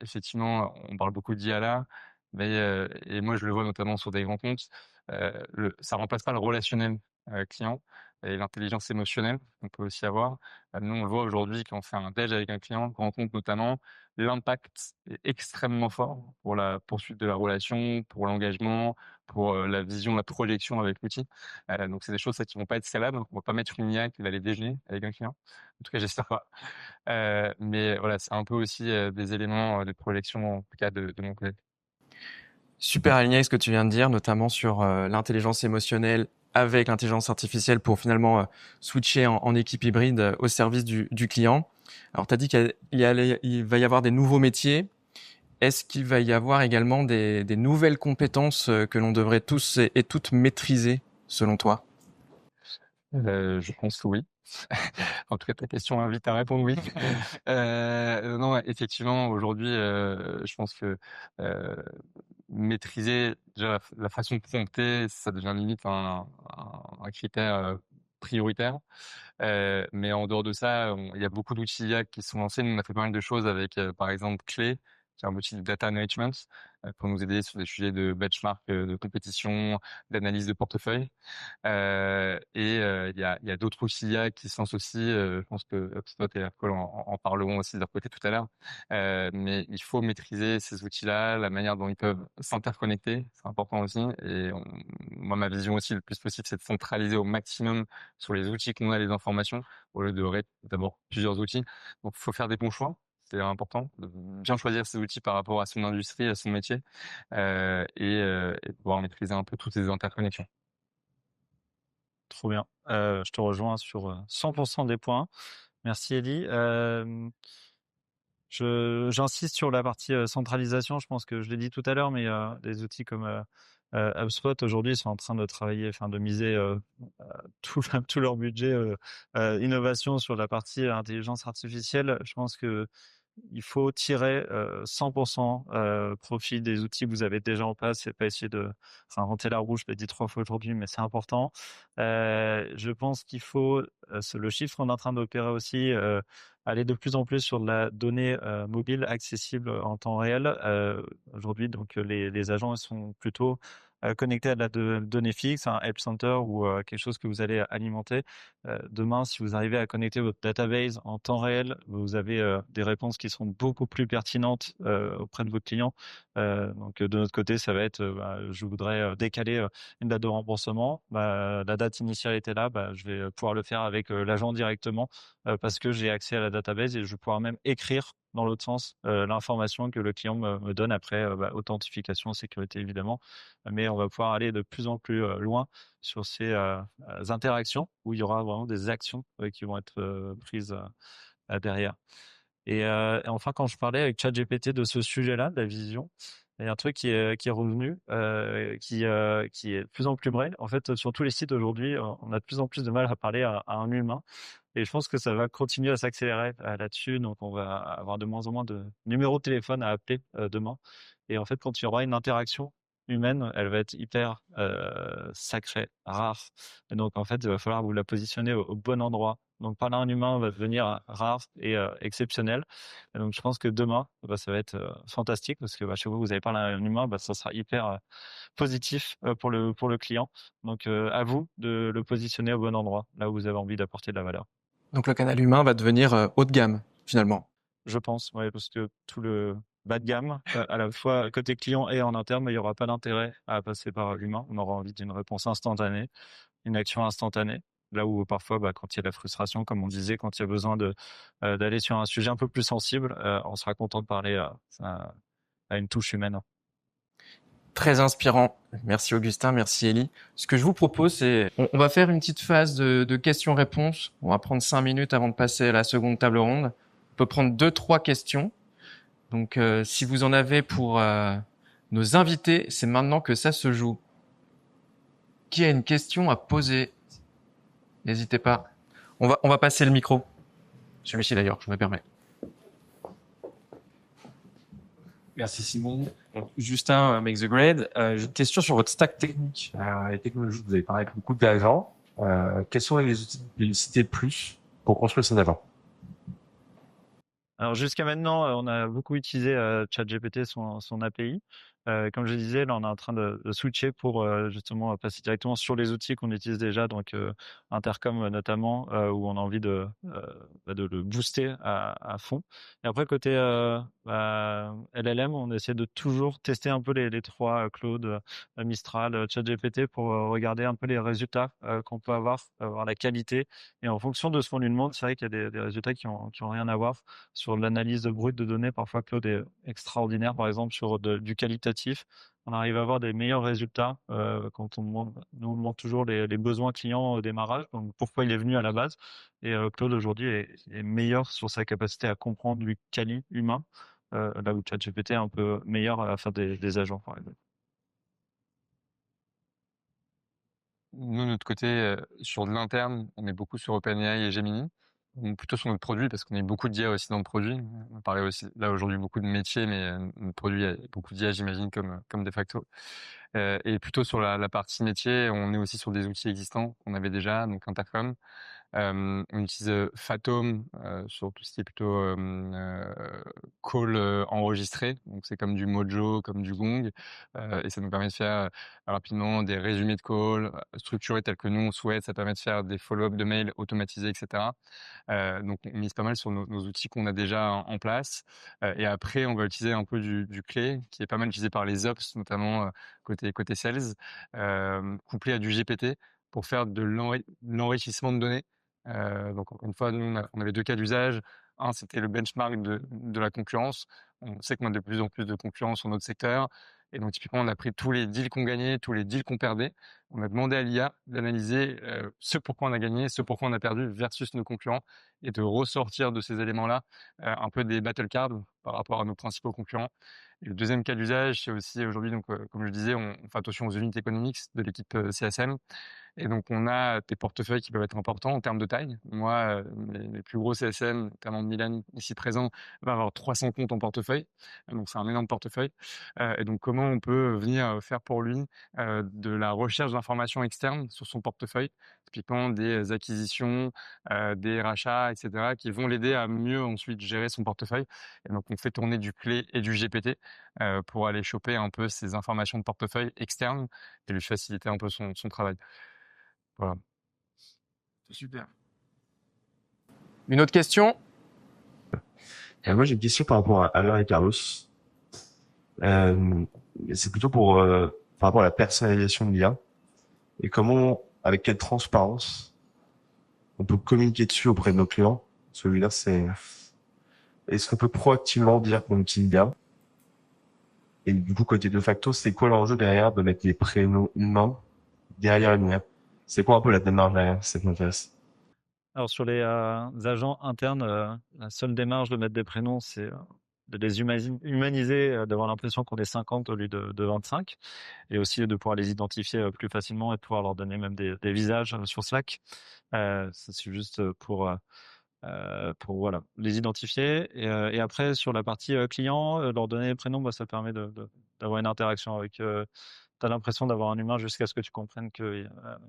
effectivement, on parle beaucoup d'IA là, mais et moi je le vois notamment sur des grands comptes, ça remplace pas le relationnel client. et l'intelligence émotionnelle qu'on peut aussi avoir. Nous, on le voit aujourd'hui quand on fait un déj avec un client, on rend compte notamment l'impact est extrêmement fort pour la poursuite de la relation, pour l'engagement, pour la vision, la projection avec l'outil. Donc c'est des choses ça, qui vont pas être scalables. On va pas mettre une IA qui va aller déjeuner avec un client. En tout cas, j'espère pas. Mais voilà, c'est un peu aussi des éléments de projection, en tout cas de mon côté. Super aligné avec ce que tu viens de dire, notamment sur l'intelligence émotionnelle avec l'intelligence artificielle pour finalement switcher en équipe hybride au service du client. Alors, tu as dit il va y avoir des nouveaux métiers. Est-ce qu'il va y avoir également des nouvelles compétences que l'on devrait tous et toutes maîtriser, selon toi? Je pense que oui. En tout cas, ta question invite à répondre oui. Non, ouais, effectivement, aujourd'hui, je pense que maîtriser déjà la façon de prompter, ça devient limite un critère prioritaire. Mais en dehors de ça, il y a beaucoup d'outils IA qui sont lancés. Nous, on a fait pas mal de choses avec, par exemple, Clé, qui est un outil de data management, pour nous aider sur des sujets de benchmark, de compétition, d'analyse de portefeuille. Il y a d'autres outils IA qui se lancent aussi. Je pense que HubSpot et Aircall en parleront aussi de leur côté tout à l'heure. Mais il faut maîtriser ces outils-là, la manière dont ils peuvent s'interconnecter, c'est important aussi. Moi, ma vision aussi, le plus possible, c'est de centraliser au maximum sur les outils qu'on a les informations, au lieu de d'abord plusieurs outils. Donc, il faut faire des bons choix. C'est important de bien choisir ses outils par rapport à son industrie, à son métier, et pouvoir maîtriser un peu toutes ces interconnexions. Trop bien. Je te rejoins sur 100% des points. Merci Ellie. J'insiste sur la partie centralisation. Je pense que je l'ai dit tout à l'heure, mais des outils comme HubSpot aujourd'hui sont en train de travailler, enfin de miser tout leur budget innovation sur la partie intelligence artificielle. Je pense que il faut tirer 100% profit des outils que vous avez déjà en place et pas essayer de réinventer la roue. Je l'ai dit 3 fois aujourd'hui, mais c'est important. Je pense qu'il faut, le chiffre qu'on est en train d'opérer aussi, aller de plus en plus sur de la donnée mobile accessible en temps réel. Aujourd'hui, donc les agents ils sont plutôt connectés à de la donnée fixe, un help center ou quelque chose que vous allez alimenter. Demain, si vous arrivez à connecter votre database en temps réel, vous avez des réponses qui seront beaucoup plus pertinentes auprès de vos clients. Donc de notre côté, ça va être, je voudrais décaler une date de remboursement. La date initiale était là, je vais pouvoir le faire avec l'agent directement parce que j'ai accès à la database et je vais pouvoir même écrire dans l'autre sens l'information que le client me donne après authentification, sécurité évidemment. Mais on va pouvoir aller de plus en plus loin sur ces interactions où il y aura vraiment des actions qui vont être prises derrière. Et enfin, quand je parlais avec ChatGPT de ce sujet-là, de la vision, il y a un truc qui est revenu, qui est de plus en plus vrai. En fait, sur tous les sites aujourd'hui, on a de plus en plus de mal à parler à un humain. Et je pense que ça va continuer à s'accélérer là-dessus. Donc, on va avoir de moins en moins de numéros de téléphone à appeler demain. Et en fait, quand il y aura une interaction humaine, elle va être hyper sacrée, rare. Et donc, en fait, il va falloir vous la positionner au bon endroit. Donc, parler à un humain va devenir rare et exceptionnel. Et donc, je pense que demain, ça va être fantastique parce que chaque fois que vous allez parler à un humain, ça sera hyper positif pour le client. Donc, à vous de le positionner au bon endroit, là où vous avez envie d'apporter de la valeur. Donc, le canal humain va devenir haut de gamme, finalement. Je pense, ouais, parce que tout le bas de gamme, à la fois côté client et en interne, il n'y aura pas d'intérêt à passer par l'humain. On aura envie d'une réponse instantanée, une action instantanée. Là où parfois, quand il y a de la frustration, comme on disait, quand il y a besoin d'aller sur un sujet un peu plus sensible, on sera content de parler à une touche humaine. Très inspirant. Merci Augustin, merci Ellie. Ce que je vous propose, c'est on va faire une petite phase de questions-réponses. On va prendre 5 minutes avant de passer à la seconde table ronde. On peut prendre 2-3 questions. Donc, si vous en avez pour nos invités, c'est maintenant que ça se joue. Qui a une question à poser? N'hésitez pas. On va passer le micro. Celui-ci d'ailleurs, je me permets. Merci Simon. Donc, Justin, Make the Grade. J'ai une question sur votre stack technique. Les technologies, vous avez parlé avec beaucoup d'agents. Quels sont les outils que vous citez le plus pour construire ces agents? Alors jusqu'à maintenant, on a beaucoup utilisé ChatGPT, son API. Comme je disais, là, on est en train de switcher pour justement passer directement sur les outils qu'on utilise déjà, donc Intercom notamment, où on a envie de le booster à fond. Et après, côté LLM, on essaie de toujours tester un peu les trois, Claude, Mistral, ChatGPT, pour regarder un peu les résultats qu'on peut avoir, voir la qualité. Et en fonction de ce qu'on lui demande, c'est vrai qu'il y a des résultats qui ont rien à voir. Sur l'analyse brute de données, parfois Claude est extraordinaire, par exemple sur du qualitatif. On arrive à avoir des meilleurs résultats quand nous on demande toujours les besoins clients au démarrage, donc pourquoi il est venu à la base. Et Claude aujourd'hui est meilleur sur sa capacité à comprendre du quali humain, là où ChatGPT est un peu meilleur à faire des agents, par exemple. Nous, de notre côté, sur de l'interne, on est beaucoup sur OpenAI et Gemini. Donc plutôt sur notre produit, parce qu'on a beaucoup d'IA aussi dans le produit. On parlait aussi, là, aujourd'hui, beaucoup de métiers, mais notre produit a beaucoup d'IA, j'imagine, comme de facto. Et plutôt sur la partie métier, on est aussi sur des outils existants qu'on avait déjà, donc Intercom. On utilise Fathom sur tout ce qui est plutôt call enregistré. Donc c'est comme du Mojo, comme du Gong, et ça nous permet de faire rapidement des résumés de call structurés tels que nous on souhaite. Ça permet de faire des follow-up de mails automatisés, etc. Donc on mise pas mal sur nos outils qu'on a déjà en place. Et après on va utiliser un peu du clé qui est pas mal utilisé par les ops, notamment côté sales, couplé à du GPT pour faire de l'enrichissement de données. Donc encore une fois, nous on avait deux cas d'usage. Un, c'était le benchmark de la concurrence. On sait qu'on a de plus en plus de concurrence sur notre secteur. Et donc typiquement, on a pris tous les deals qu'on gagnait, tous les deals qu'on perdait. On a demandé à l'IA d'analyser ce pourquoi on a gagné, ce pourquoi on a perdu versus nos concurrents et de ressortir de ces éléments-là un peu des battle cards par rapport à nos principaux concurrents. Et le deuxième cas d'usage, c'est aussi aujourd'hui, donc comme je disais, on fait attention aux unités économiques de l'équipe CSM. Et donc, on a des portefeuilles qui peuvent être importants en termes de taille. Moi, les plus gros CSM, notamment Milan, ici présent, va avoir 300 comptes en portefeuille. Donc, c'est un énorme portefeuille. Et donc, comment on peut venir faire pour lui de la recherche d'informations externes sur son portefeuille, typiquement des acquisitions, des rachats, etc., qui vont l'aider à mieux ensuite gérer son portefeuille. Et donc, on fait tourner du clé et du GPT pour aller choper un peu ces informations de portefeuille externes et lui faciliter un peu son travail. Voilà. C'est super. Une autre question? Moi, j'ai une question par rapport à Alain et Carlos. C'est plutôt par rapport à la personnalisation de l'IA et comment, avec quelle transparence, on peut communiquer dessus auprès de nos clients. Celui-là, est-ce qu'on peut proactivement dire qu'on utilise l'IA? Et du coup, côté de facto, c'est quoi l'enjeu derrière de mettre les prénoms humains derrière une IA? C'est quoi un peu la démarche derrière? Ça m'intéresse. Alors sur les agents internes, la seule démarche de mettre des prénoms, c'est de les humaniser, d'avoir l'impression qu'on est 50 au lieu de 25, et aussi de pouvoir les identifier plus facilement et de pouvoir leur donner même des visages sur Slack. Ça, c'est juste pour voilà, les identifier. Et après, sur la partie client, leur donner les prénoms, bah, ça permet d'avoir une interaction avec. Tu as l'impression d'avoir un humain jusqu'à ce que tu comprennes que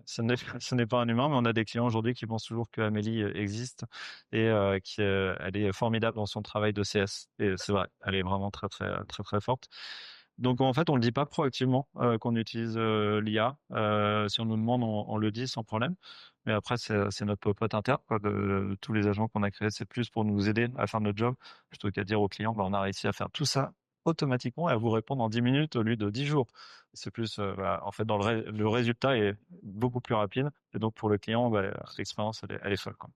ce n'est pas un humain, mais on a des clients aujourd'hui qui pensent toujours qu'Amélie existe et elle est formidable dans son travail de CS. Et c'est vrai, elle est vraiment très, très, très, très forte. Donc en fait, on ne le dit pas proactivement qu'on utilise l'IA. Si on nous demande, on le dit sans problème. Mais après, c'est notre popote interne, quoi, de tous les agents qu'on a créés. C'est plus pour nous aider à faire notre job, plutôt qu'à dire aux clients, bah, on a réussi à faire tout ça automatiquement et à vous répondre en 10 minutes au lieu de 10 jours. C'est plus, en fait, le résultat est beaucoup plus rapide. Et donc pour le client, bah, l'expérience, elle est folle, quoi.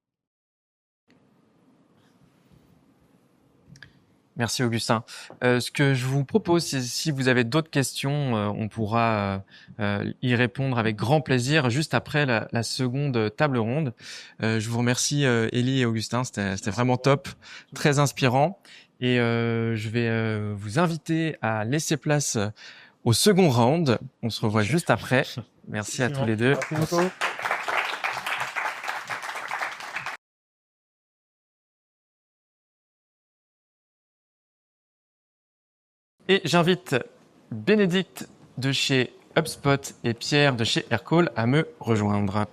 Merci Augustin. Ce que je vous propose, c'est si vous avez d'autres questions, on pourra y répondre avec grand plaisir juste après la seconde table ronde. Je vous remercie Élie et Augustin, c'était vraiment top, très inspirant. Et je vais vous inviter à laisser place au second round. On se revoit juste après. Merci à tous les deux. Merci beaucoup. Et j'invite Bénédicte de chez HubSpot et Pierre de chez Aircall à me rejoindre.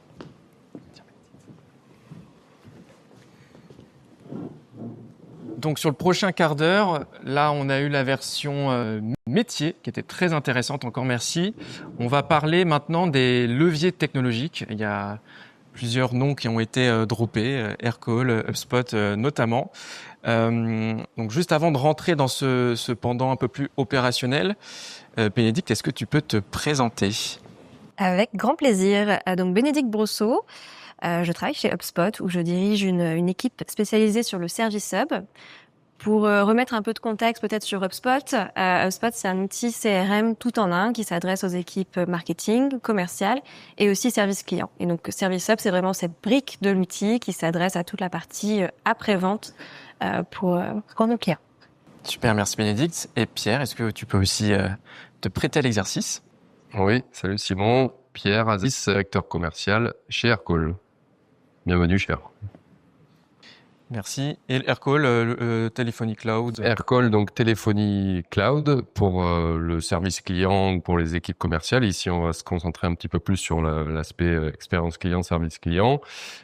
Donc sur le prochain quart d'heure, là on a eu la version métier qui était très intéressante, encore merci. On va parler maintenant des leviers technologiques. Il y a plusieurs noms qui ont été droppés, Aircall, HubSpot notamment. Donc juste avant de rentrer dans ce pendant un peu plus opérationnel, Bénédicte, est-ce que tu peux te présenter? Avec grand plaisir. Donc Bénédicte Brosseau, je travaille chez HubSpot où je dirige une équipe spécialisée sur le Service Hub. Pour remettre un peu de contexte peut-être sur HubSpot, HubSpot c'est un outil CRM tout en un qui s'adresse aux équipes marketing, commerciales et aussi service client. Et donc Service Hub c'est vraiment cette brique de l'outil qui s'adresse à toute la partie après-vente pour nos clients. Super, merci Bénédicte. Et Pierre, est-ce que tu peux aussi te prêter à l'exercice? Oui, salut Simon, Pierre Aziz, directeur commercial chez Aircall. Bienvenue chez Aircall. Merci. Et Aircall, téléphonie cloud? Aircall, donc téléphonie cloud pour le service client, pour les équipes commerciales. Ici, on va se concentrer un petit peu plus sur l'aspect expérience client, service client,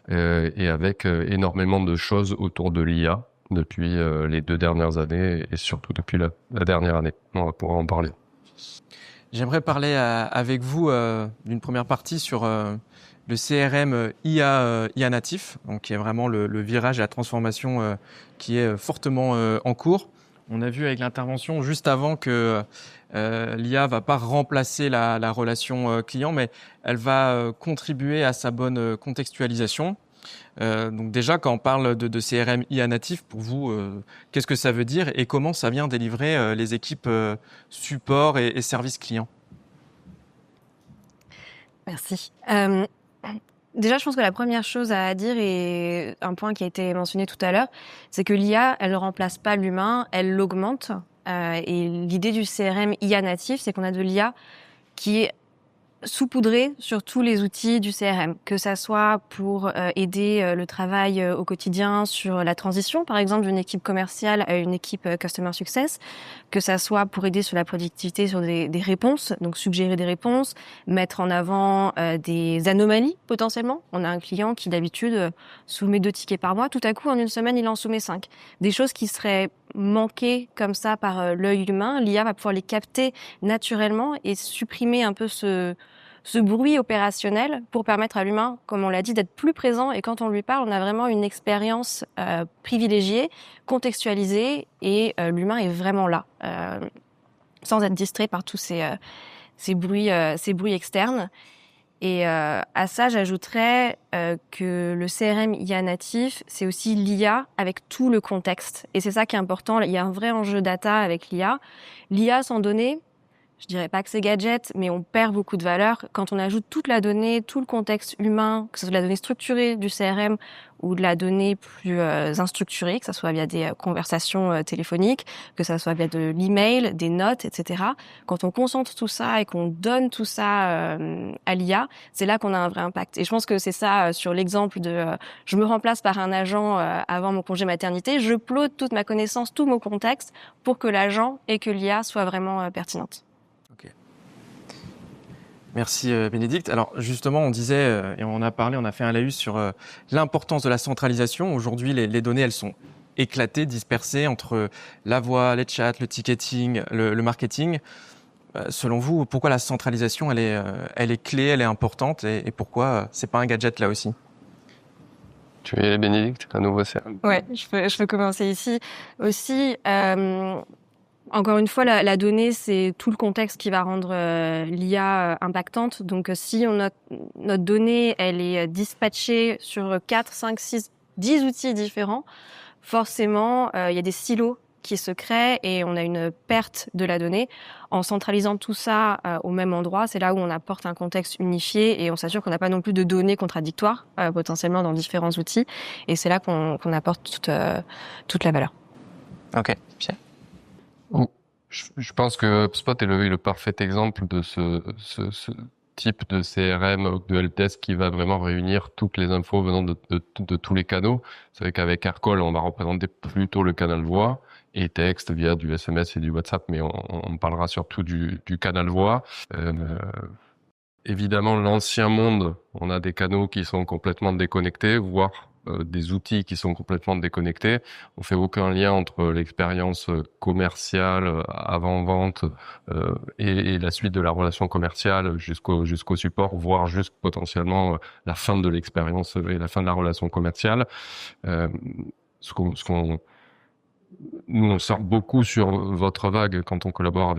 et avec énormément de choses autour de l'IA depuis les 2 dernières années et surtout depuis la dernière année. On va pouvoir en parler. J'aimerais parler avec vous d'une première partie sur le CRM IA natif, donc qui est vraiment le virage et la transformation qui est fortement en cours. On a vu avec l'intervention juste avant que l'IA va pas remplacer la relation client, mais elle va contribuer à sa bonne contextualisation. Donc déjà, quand on parle de CRM IA natif, pour vous, qu'est-ce que ça veut dire et comment ça vient délivrer les équipes support et service client? Merci. Déjà, je pense que la première chose à dire, et un point qui a été mentionné tout à l'heure, c'est que l'IA, elle ne remplace pas l'humain, elle l'augmente. Et l'idée du CRM IA natif, c'est qu'on a de l'IA qui est saupoudrée sur tous les outils du CRM, que ça soit pour aider le travail au quotidien sur la transition, par exemple, d'une équipe commerciale à une équipe Customer Success, que ça soit pour aider sur la productivité sur des réponses, donc suggérer des réponses, mettre en avant des anomalies potentiellement. On a un client qui d'habitude soumet 2 tickets par mois, tout à coup en une semaine il en soumet 5. Des choses qui seraient manquées comme ça par l'œil humain, l'IA va pouvoir les capter naturellement et supprimer un peu ce bruit opérationnel pour permettre à l'humain, comme on l'a dit, d'être plus présent. Et quand on lui parle, on a vraiment une expérience privilégiée, contextualisée, et l'humain est vraiment là, sans être distrait par tous ces bruits externes. Et à ça, j'ajouterais que le CRM IA natif, c'est aussi l'IA avec tout le contexte. Et c'est ça qui est important. Il y a un vrai enjeu data avec l'IA. L'IA sans données, je dirais pas que c'est gadget, mais on perd beaucoup de valeur quand on ajoute toute la donnée, tout le contexte humain, que ce soit de la donnée structurée du CRM ou de la donnée plus instructurée, que ce soit via des conversations téléphoniques, que ce soit via de l'email, des notes, etc. Quand on concentre tout ça et qu'on donne tout ça à l'IA, c'est là qu'on a un vrai impact. Et je pense que c'est ça sur l'exemple de je me remplace par un agent avant mon congé maternité, je upload toute ma connaissance, tout mon contexte pour que l'agent et que l'IA soient vraiment pertinentes. Merci Bénédicte. Alors justement, on disait, et on a fait un laïus sur l'importance de la centralisation. Aujourd'hui, les données, elles sont éclatées, dispersées entre la voix, les chats, le ticketing, le marketing. Selon vous, pourquoi la centralisation, elle est clé, elle est importante et pourquoi c'est pas un gadget là aussi? Tu es Bénédicte, à nouveau c'est. Ouais, je peux commencer ici aussi. Encore une fois, la donnée, c'est tout le contexte qui va rendre l'IA impactante. Donc, si notre donnée, elle est dispatchée sur 4, 5, 6, 10 outils différents, forcément, il y a des silos qui se créent et on a une perte de la donnée. En centralisant tout ça au même endroit, c'est là où on apporte un contexte unifié et on s'assure qu'on n'a pas non plus de données contradictoires potentiellement dans différents outils. Et c'est là qu'on apporte toute la valeur. Ok, Pierre. Je pense que HubSpot est le parfait exemple de ce type de CRM ou de helpdesk qui va vraiment réunir toutes les infos venant de tous les canaux. C'est vrai qu'avec Aircall, on va représenter plutôt le canal voix et texte via du SMS et du WhatsApp, mais on parlera surtout du canal voix. Évidemment, l'ancien monde, on a des canaux qui sont complètement déconnectés, voire des outils qui sont complètement déconnectés. On fait aucun lien entre l'expérience commerciale, avant-vente et la suite de la relation commerciale jusqu'au support, voire juste potentiellement la fin de l'expérience et la fin de la relation commerciale. Nous, on sort beaucoup sur votre vague quand on collabore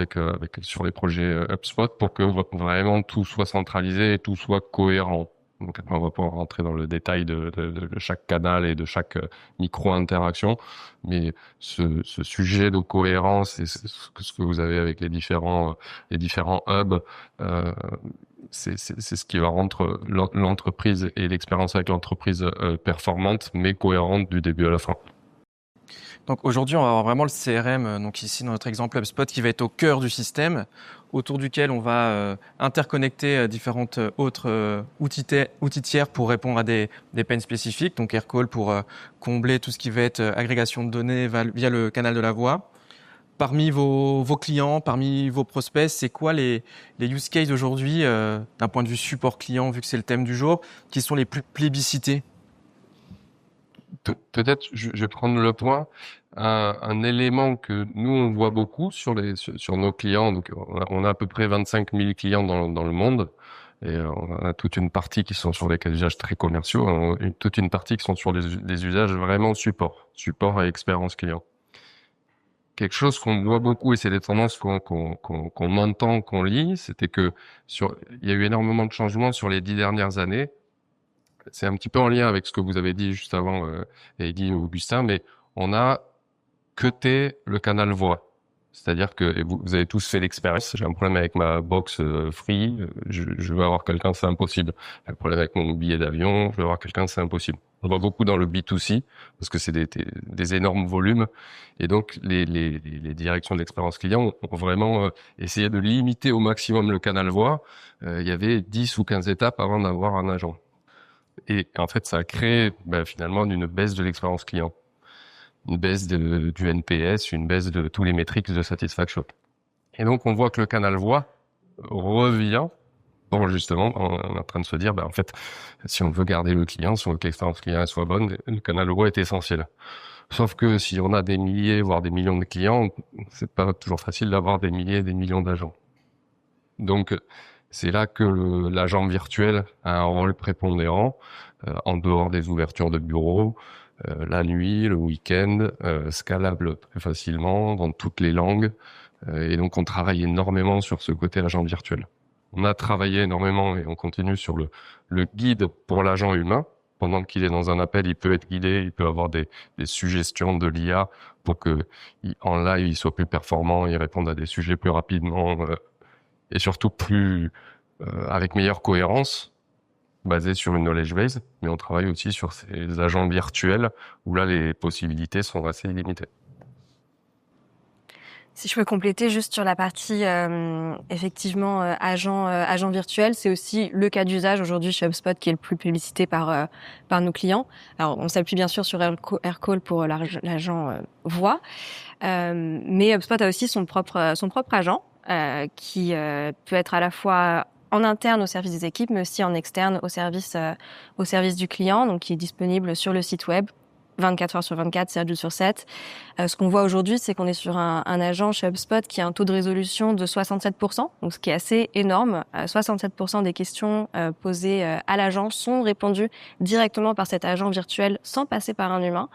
sur les projets HubSpot pour que vraiment tout soit centralisé et tout soit cohérent. Donc après, on va pouvoir rentrer dans le détail de chaque canal et de chaque micro-interaction. Mais ce sujet de cohérence et ce que vous avez avec les différents hubs, c'est ce qui va rendre l'entreprise et l'expérience avec l'entreprise performante, mais cohérente du début à la fin. Donc aujourd'hui, on va avoir vraiment le CRM, donc ici dans notre exemple HubSpot, qui va être au cœur du système, autour duquel on va interconnecter différentes autres outils tiers pour répondre à des peines spécifiques. Donc Aircall pour combler tout ce qui va être agrégation de données via le canal de la voix. Parmi vos clients, parmi vos prospects, c'est quoi les use cases aujourd'hui, d'un point de vue support client, vu que c'est le thème du jour, qui sont les plus plébiscités? Peut-être, je vais prendre le point. Un élément que nous, on voit beaucoup sur nos clients. Donc, on a à peu près 25 000 clients dans le monde. Et on a toute une partie qui sont sur des cas d'usage très commerciaux, toute une partie qui sont sur des usages vraiment support et expérience client. Quelque chose qu'on voit beaucoup, et c'est des tendances qu'on entend, qu'on lit, c'était que il y a eu énormément de changements sur les 10 dernières années. C'est un petit peu en lien avec ce que vous avez dit juste avant, Heidi ou Augustin, mais on a cuté le canal voix. C'est-à-dire que vous avez tous fait l'expérience. J'ai un problème avec ma box free, je veux avoir quelqu'un, c'est impossible. J'ai un problème avec mon billet d'avion, je veux avoir quelqu'un, c'est impossible. On voit beaucoup dans le B2C parce que c'est des énormes volumes, et donc les directions d'expérience client ont vraiment essayé de limiter au maximum le canal voix. Il y avait 10 ou 15 étapes avant d'avoir un agent. Et en fait, ça a créé finalement une baisse de l'expérience client, une baisse du NPS, une baisse de tous les métriques de satisfaction. Et donc, on voit que le canal voix revient. Bon, justement, on est en train de se dire, en fait, si on veut garder le client, si on veut que l'expérience client soit bonne, le canal voix est essentiel. Sauf que si on a des milliers, voire des millions de clients, c'est pas toujours facile d'avoir des milliers et des millions d'agents. Donc, c'est là que l'agent virtuel a un rôle prépondérant, en dehors des ouvertures de bureaux, la nuit, le week-end, scalable très facilement dans toutes les langues. Et donc, on travaille énormément sur ce côté agent virtuel. On a travaillé énormément et on continue sur le guide pour l'agent humain. Pendant qu'il est dans un appel, il peut être guidé, il peut avoir des suggestions de l'IA pour que en live, il soit plus performant, il réponde à des sujets plus rapidement, et surtout avec meilleure cohérence, basée sur une knowledge base, mais on travaille aussi sur ces agents virtuels où là les possibilités sont assez illimitées. Si je peux compléter juste sur la partie effectivement agent virtuel, c'est aussi le cas d'usage aujourd'hui chez HubSpot qui est le plus publicité par nos clients. Alors on s'appuie bien sûr sur Aircall pour l'agent voix, mais HubSpot a aussi son propre agent qui peut être à la fois en interne au service des équipes, mais aussi en externe au service du client, donc qui est disponible sur le site web 24 heures sur 24, 7 jours sur 7. Ce qu'on voit aujourd'hui, c'est qu'on est sur un agent chez HubSpot qui a un taux de résolution de 67%, donc ce qui est assez énorme. 67% des questions posées à l'agent sont répondues directement par cet agent virtuel sans passer par un humain.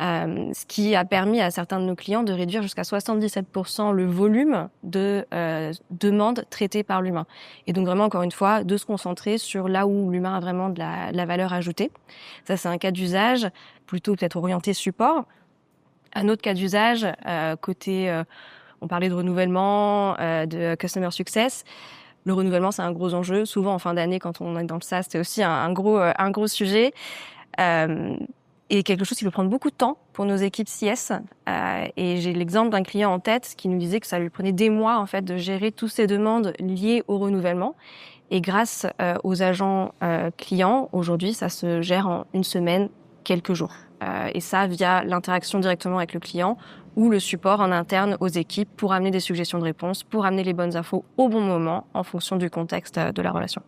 Ce qui a permis à certains de nos clients de réduire jusqu'à 77% le volume de demandes traitées par l'humain. Et donc vraiment, encore une fois, de se concentrer sur là où l'humain a vraiment de la valeur ajoutée. Ça, c'est un cas d'usage plutôt peut-être orienté support. Un autre cas d'usage, côté, on parlait de renouvellement, de customer success. Le renouvellement, c'est un gros enjeu. Souvent, en fin d'année, quand on est dans le SaaS, c'est aussi un gros sujet. Et quelque chose qui peut prendre beaucoup de temps pour nos équipes CS. Et j'ai l'exemple d'un client en tête qui nous disait que ça lui prenait des mois en fait de gérer toutes ces demandes liées au renouvellement. Et grâce aux agents clients, aujourd'hui, ça se gère en une semaine, quelques jours. Et ça via l'interaction directement avec le client ou le support en interne aux équipes pour amener des suggestions de réponse, pour amener les bonnes infos au bon moment en fonction du contexte de la relation.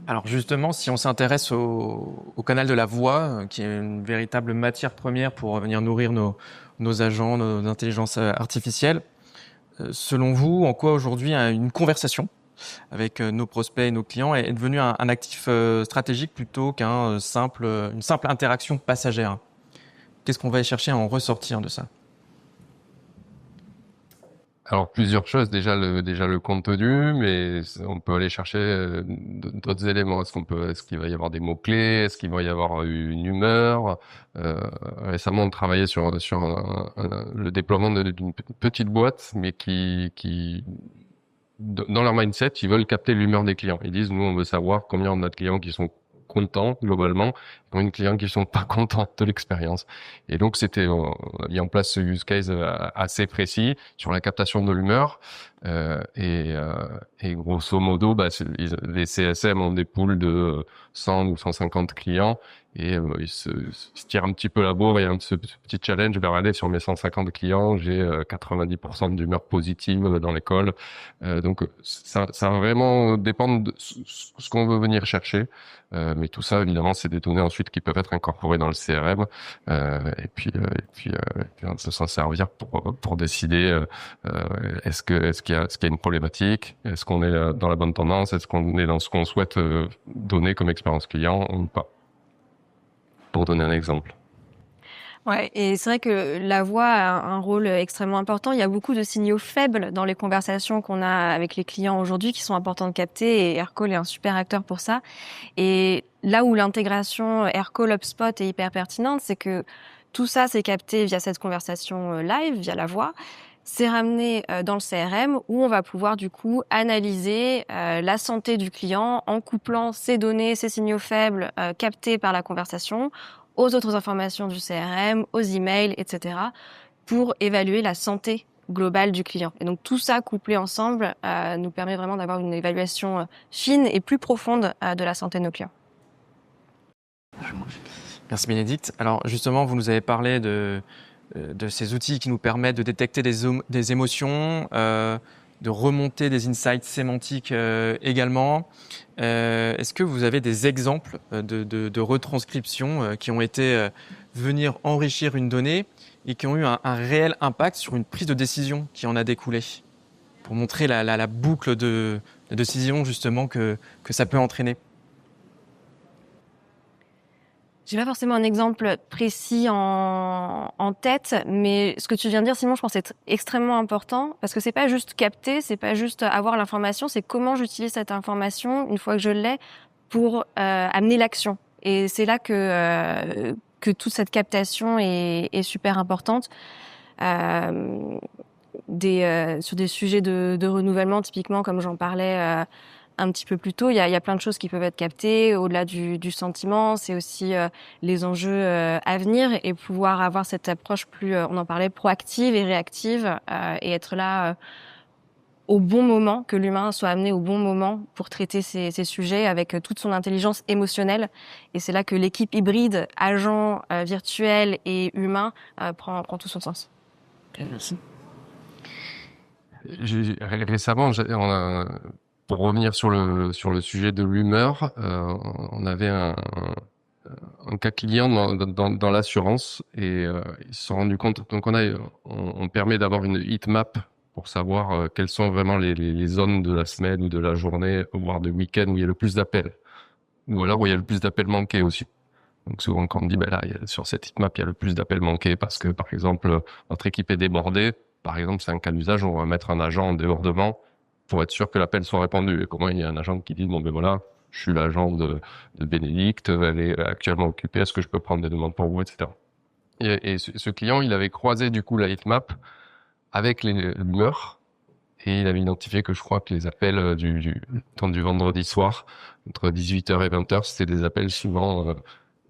Alors justement, si on s'intéresse au canal de la voix, qui est une véritable matière première pour venir nourrir nos agents, nos intelligences artificielles, selon vous, en quoi aujourd'hui une conversation avec nos prospects et nos clients est devenu un actif stratégique plutôt une simple interaction passagère? Qu'est-ce qu'on va chercher à en ressortir de ça? Alors plusieurs choses, déjà le contenu, mais on peut aller chercher d'autres éléments. Est-ce qu'il va y avoir des mots-clés? Est-ce qu'il va y avoir une humeur? Récemment, on travaillait sur le déploiement d'une petite boîte, mais qui dans leur mindset, ils veulent capter l'humeur des clients. Ils disent, nous, on veut savoir combien on a de clients qui sont contents globalement, combien de clients qui sont pas contents de l'expérience. Et donc, on a mis en place ce use case assez précis sur la captation de l'humeur. Et grosso modo, les CSM ont des pools de 100 ou 150 clients et ils se tirent un petit peu la bourre. Il y a ce petit challenge vers aller sur mes 150 clients, j'ai 90% d'humeur positive dans l'école. Donc ça va vraiment dépendre de ce qu'on veut venir chercher. Mais tout ça, évidemment, c'est des données ensuite qui peuvent être incorporées dans le CRM. Et puis on peut s'en servir pour décider est-ce qu'il y a une problématique, est-ce qu'on est dans la bonne tendance, est-ce qu'on est dans ce qu'on souhaite donner comme expérience client ou pas. Pour donner un exemple. Ouais, et c'est vrai que la voix a un rôle extrêmement important. Il y a beaucoup de signaux faibles dans les conversations qu'on a avec les clients aujourd'hui qui sont importants de capter, et Aircall est un super acteur pour ça. Et là où l'intégration Aircall HubSpot est hyper pertinente, c'est que tout ça, c'est capté via cette conversation live, via la voix. C'est ramené dans le CRM où on va pouvoir du coup analyser la santé du client en couplant ces données, ces signaux faibles captés par la conversation aux autres informations du CRM, aux emails, etc. pour évaluer la santé globale du client. Et donc tout ça couplé ensemble nous permet vraiment d'avoir une évaluation fine et plus profonde de la santé de nos clients. Merci Bénédicte. Alors justement, vous nous avez parlé de ces outils qui nous permettent de détecter des émotions, de remonter des insights sémantiques également. Est-ce que vous avez des exemples de retranscriptions qui ont été venir enrichir une donnée et qui ont eu un réel impact sur une prise de décision qui en a découlé, pour montrer la boucle de décision justement que ça peut entraîner? J'ai pas forcément un exemple précis en tête, mais ce que tu viens de dire, Simon, je pense que c'est extrêmement important parce que c'est pas juste capter, c'est pas juste avoir l'information, c'est comment j'utilise cette information une fois que je l'ai pour amener l'action. Et c'est là que toute cette captation est super importante. Sur des sujets de renouvellement, typiquement, comme j'en parlais un petit peu plus tôt, il y a plein de choses qui peuvent être captées au-delà du sentiment. C'est aussi les enjeux à venir et pouvoir avoir cette approche plus, on en parlait, proactive et réactive et être là au bon moment, que l'humain soit amené au bon moment pour traiter ces sujets avec toute son intelligence émotionnelle. Et c'est là que l'équipe hybride, agent virtuel et humain prend tout son sens. Merci. Récemment, pour revenir sur le sujet de l'humeur, on avait un cas client dans l'assurance et ils se sont rendus compte. Donc on permet d'avoir une heat map pour savoir quelles sont vraiment les zones de la semaine ou de la journée, voire de week-end où il y a le plus d'appels, ou alors où il y a le plus d'appels manqués aussi. Donc souvent quand on dit là sur cette heat map il y a le plus d'appels manqués parce que par exemple notre équipe est débordée. Par exemple, c'est un cas d'usage, on va mettre un agent en débordement pour être sûr que l'appel soit répondu. Et comment il y a un agent qui dit, voilà, je suis l'agent de Bénédicte, elle est actuellement occupée, est-ce que je peux prendre des demandes pour vous, etc. Et ce client, il avait croisé du coup la heatmap avec l'humeur et il avait identifié que je crois que les appels du vendredi soir, entre 18h et 20h, c'était des appels souvent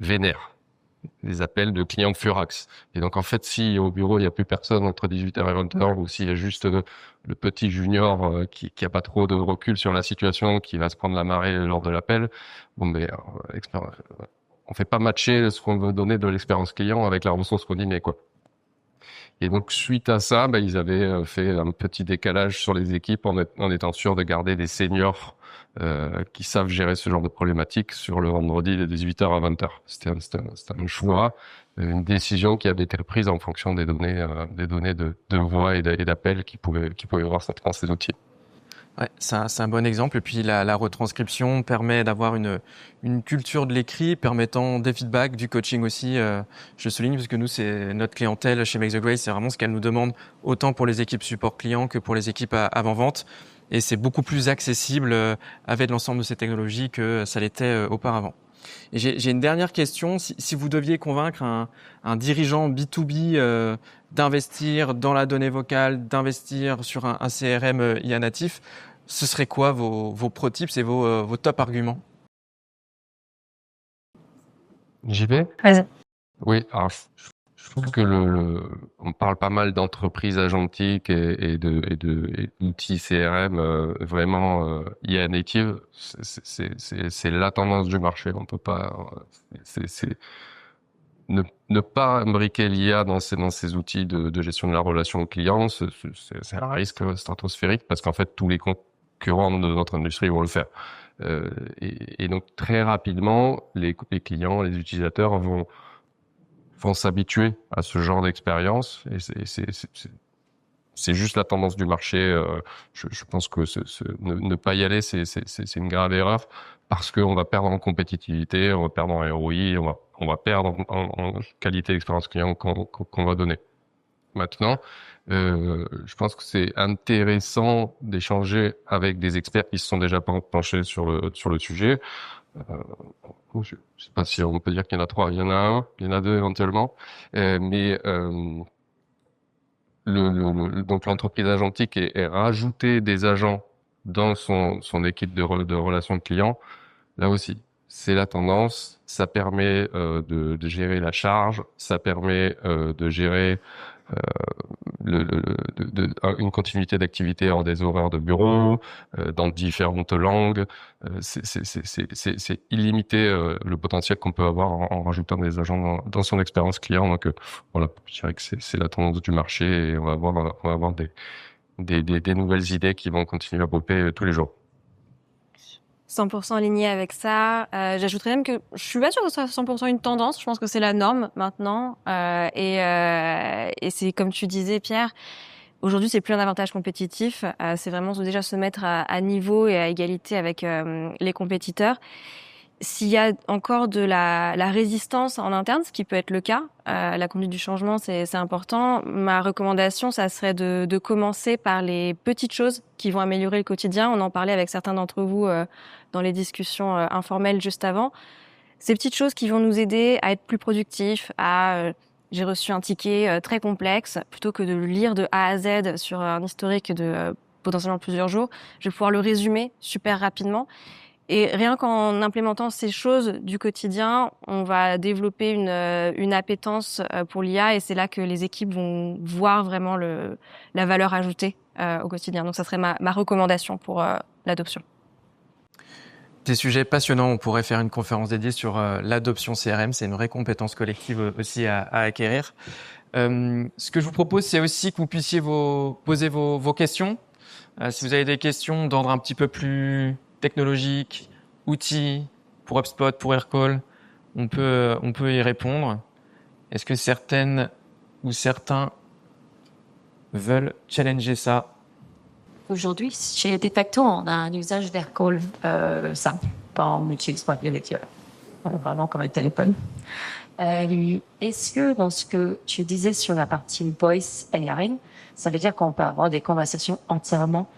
vénères. Des appels de clients furax. Et donc, en fait, si au bureau, il n'y a plus personne entre 18h et 20h, ou s'il y a juste le petit junior qui a pas trop de recul sur la situation, qui va se prendre la marée lors de l'appel, on fait pas matcher ce qu'on veut donner de l'expérience client avec la ressource qu'on y met, quoi. Et donc, suite à ça, ils avaient fait un petit décalage sur les équipes en étant sûr de garder des seniors qui savent gérer ce genre de problématiques sur le vendredi de 18h à 20h. C'était un choix, une décision qui avait été prise en fonction des données de voix et d'appels qui pouvaient y avoir dans ces outils. Ouais, c'est un bon exemple. Et puis la retranscription permet d'avoir une culture de l'écrit permettant des feedbacks, du coaching aussi. Je souligne parce que nous, c'est notre clientèle chez Make the Grade, c'est vraiment ce qu'elle nous demande, autant pour les équipes support client que pour les équipes avant-vente. Et c'est beaucoup plus accessible avec l'ensemble de ces technologies que ça l'était auparavant. Et j'ai une dernière question. Si vous deviez convaincre un dirigeant B2B d'investir dans la donnée vocale, d'investir sur un CRM IA natif, ce serait quoi vos pro tips et vos top arguments? J'y vais? Vas-y. Oui, alors je trouve que on parle pas mal d'entreprises agentiques et d'outils CRM vraiment IA native. C'est la tendance du marché. On peut pas. Ne pas imbriquer l'IA dans ces outils de gestion de la relation client, c'est un risque stratosphérique parce qu'en fait tous les concurrents de notre industrie vont le faire. Et donc très rapidement, les clients, les utilisateurs vont s'habituer à ce genre d'expérience et c'est juste la tendance du marché. Je pense que ne pas y aller, c'est une grave erreur parce qu'on va perdre en compétitivité, on va perdre en ROI, on va perdre en qualité d'expérience client qu'on va donner. Maintenant, je pense que c'est intéressant d'échanger avec des experts qui se sont déjà penchés sur le sujet. Je sais pas si on peut dire qu'il y en a 3, il y en a un, il y en a 2 éventuellement, mais donc l'entreprise agentique et rajouter des agents dans son équipe de relations clients, là aussi, c'est la tendance. Ça permet de gérer la charge, ça permet de gérer une continuité d'activité hors des horaires de bureau, dans différentes langues. C'est illimité le potentiel qu'on peut avoir en rajoutant des agents dans son expérience client. Donc voilà, je dirais que c'est la tendance du marché et on va avoir des nouvelles idées qui vont continuer à popper tous les jours. 100% aligné avec ça. J'ajouterais même que je suis pas sûre que ce soit 100% une tendance. Je pense que c'est la norme maintenant. Et c'est comme tu disais, Pierre, aujourd'hui, c'est plus un avantage compétitif. C'est vraiment déjà se mettre à niveau et à égalité avec les compétiteurs. S'il y a encore de la résistance en interne, ce qui peut être le cas, la conduite du changement, c'est important. Ma recommandation, ça serait de commencer par les petites choses qui vont améliorer le quotidien. On en parlait avec certains d'entre vous dans les discussions informelles juste avant. Ces petites choses qui vont nous aider à être plus productifs, j'ai reçu un ticket très complexe, plutôt que de le lire de A à Z sur un historique de potentiellement plusieurs jours, je vais pouvoir le résumer super rapidement. Et rien qu'en implémentant ces choses du quotidien, on va développer une appétence pour l'IA et c'est là que les équipes vont voir vraiment la valeur ajoutée au quotidien. Donc ça serait ma recommandation pour l'adoption. Des sujets passionnants, on pourrait faire une conférence dédiée sur l'adoption CRM, c'est une vraie compétence collective aussi à acquérir. Ce que je vous propose, c'est aussi que vous puissiez poser vos questions. Si vous avez des questions d'ordre un petit peu plus technologique, outils, pour HubSpot, pour Aircall, on peut y répondre. Est-ce que certaines ou certains veulent challenger ça? Aujourd'hui, chez Defacto, on a un usage d'Aircall simple. On n'utilise pas de lecture, vraiment comme un téléphone. Est-ce que dans ce que tu disais sur la partie voice AI, ça veut dire qu'on peut avoir des conversations entièrement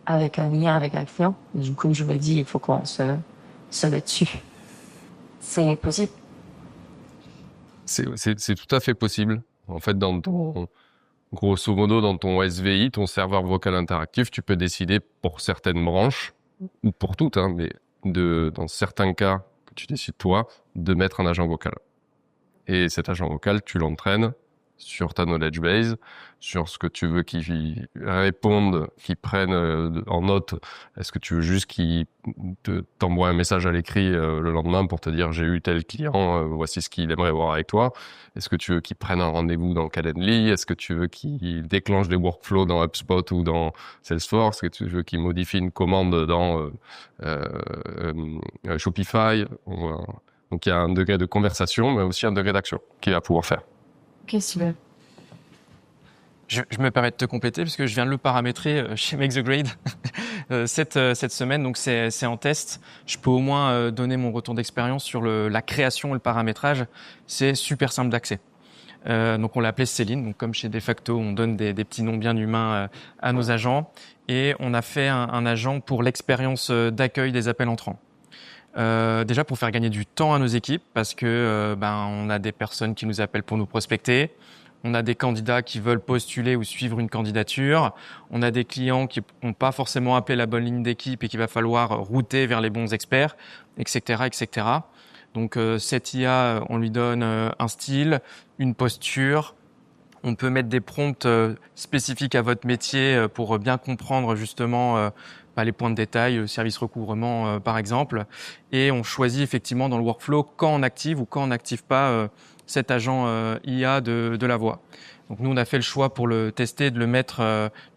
avec un lien avec un client? Du coup, je me dis, il faut qu'on se mette dessus. C'est possible? C'est tout à fait possible. En fait, grosso modo, dans ton SVI, ton serveur vocal interactif, tu peux décider pour certaines branches, ou pour toutes, mais dans certains cas que tu décides toi, de mettre un agent vocal. Et cet agent vocal, tu l'entraînes sur ta knowledge base, sur ce que tu veux qu'ils répondent, qu'ils prennent en note. Est-ce que tu veux juste qu'ils t'envoient un message à l'écrit le lendemain pour te dire j'ai eu tel client, voici ce qu'il aimerait voir avec toi. Est-ce que tu veux qu'ils prennent un rendez-vous dans Calendly? Est-ce que tu veux qu'ils déclenchent des workflows dans HubSpot ou dans Salesforce? Est-ce que tu veux qu'ils modifient une commande dans Shopify? Donc il y a un degré de conversation, mais aussi un degré d'action qu'il va pouvoir faire. Ok, super. Je me permets de te compléter parce que je viens de le paramétrer chez Make the Grade cette semaine, donc c'est en test. Je peux au moins donner mon retour d'expérience sur la création et le paramétrage. C'est super simple d'accès. Donc on l'a appelé Céline, donc comme chez De Facto, on donne des petits noms bien humains à nos agents, et on a fait un agent pour l'expérience d'accueil des appels entrants. Déjà pour faire gagner du temps à nos équipes, parce que on a des personnes qui nous appellent pour nous prospecter. On a des candidats qui veulent postuler ou suivre une candidature. On a des clients qui n'ont pas forcément appelé la bonne ligne d'équipe et qu'il va falloir router vers les bons experts, etc., etc. Donc, cette IA, on lui donne un style, une posture. On peut mettre des prompts spécifiques à votre métier pour bien comprendre justement les points de détail, service recouvrement par exemple. Et on choisit effectivement dans le workflow quand on active ou quand on n'active pas cet agent IA de la voix. Donc nous, on a fait le choix pour le tester de le mettre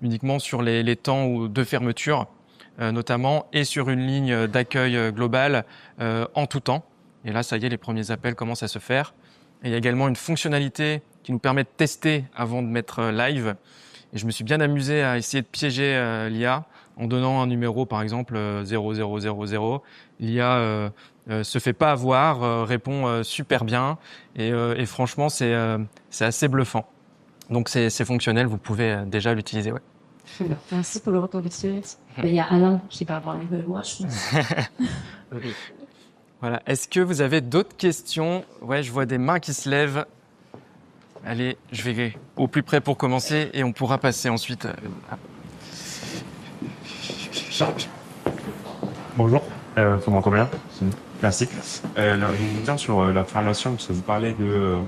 uniquement sur les temps de fermeture notamment, et sur une ligne d'accueil globale en tout temps. Et là, ça y est, les premiers appels commencent à se faire. Et il y a également une fonctionnalité qui nous permet de tester avant de mettre live. Et je me suis bien amusé à essayer de piéger l'IA en donnant un numéro, par exemple 0000. L'IA se fait pas avoir, répond super bien, et franchement c'est assez bluffant. Donc c'est fonctionnel, vous pouvez déjà l'utiliser. Ouais. Merci pour le retour d'expérience. Il y a Alain qui va avoir une voix, je pense. Voilà. Est-ce que vous avez d'autres questions? Ouais, je vois des mains qui se lèvent. Allez, je vais au plus près pour commencer et on pourra passer ensuite. Bonjour, vous m'entendez bien? Merci. Je vous dire sur la formation, parce que vous parlez de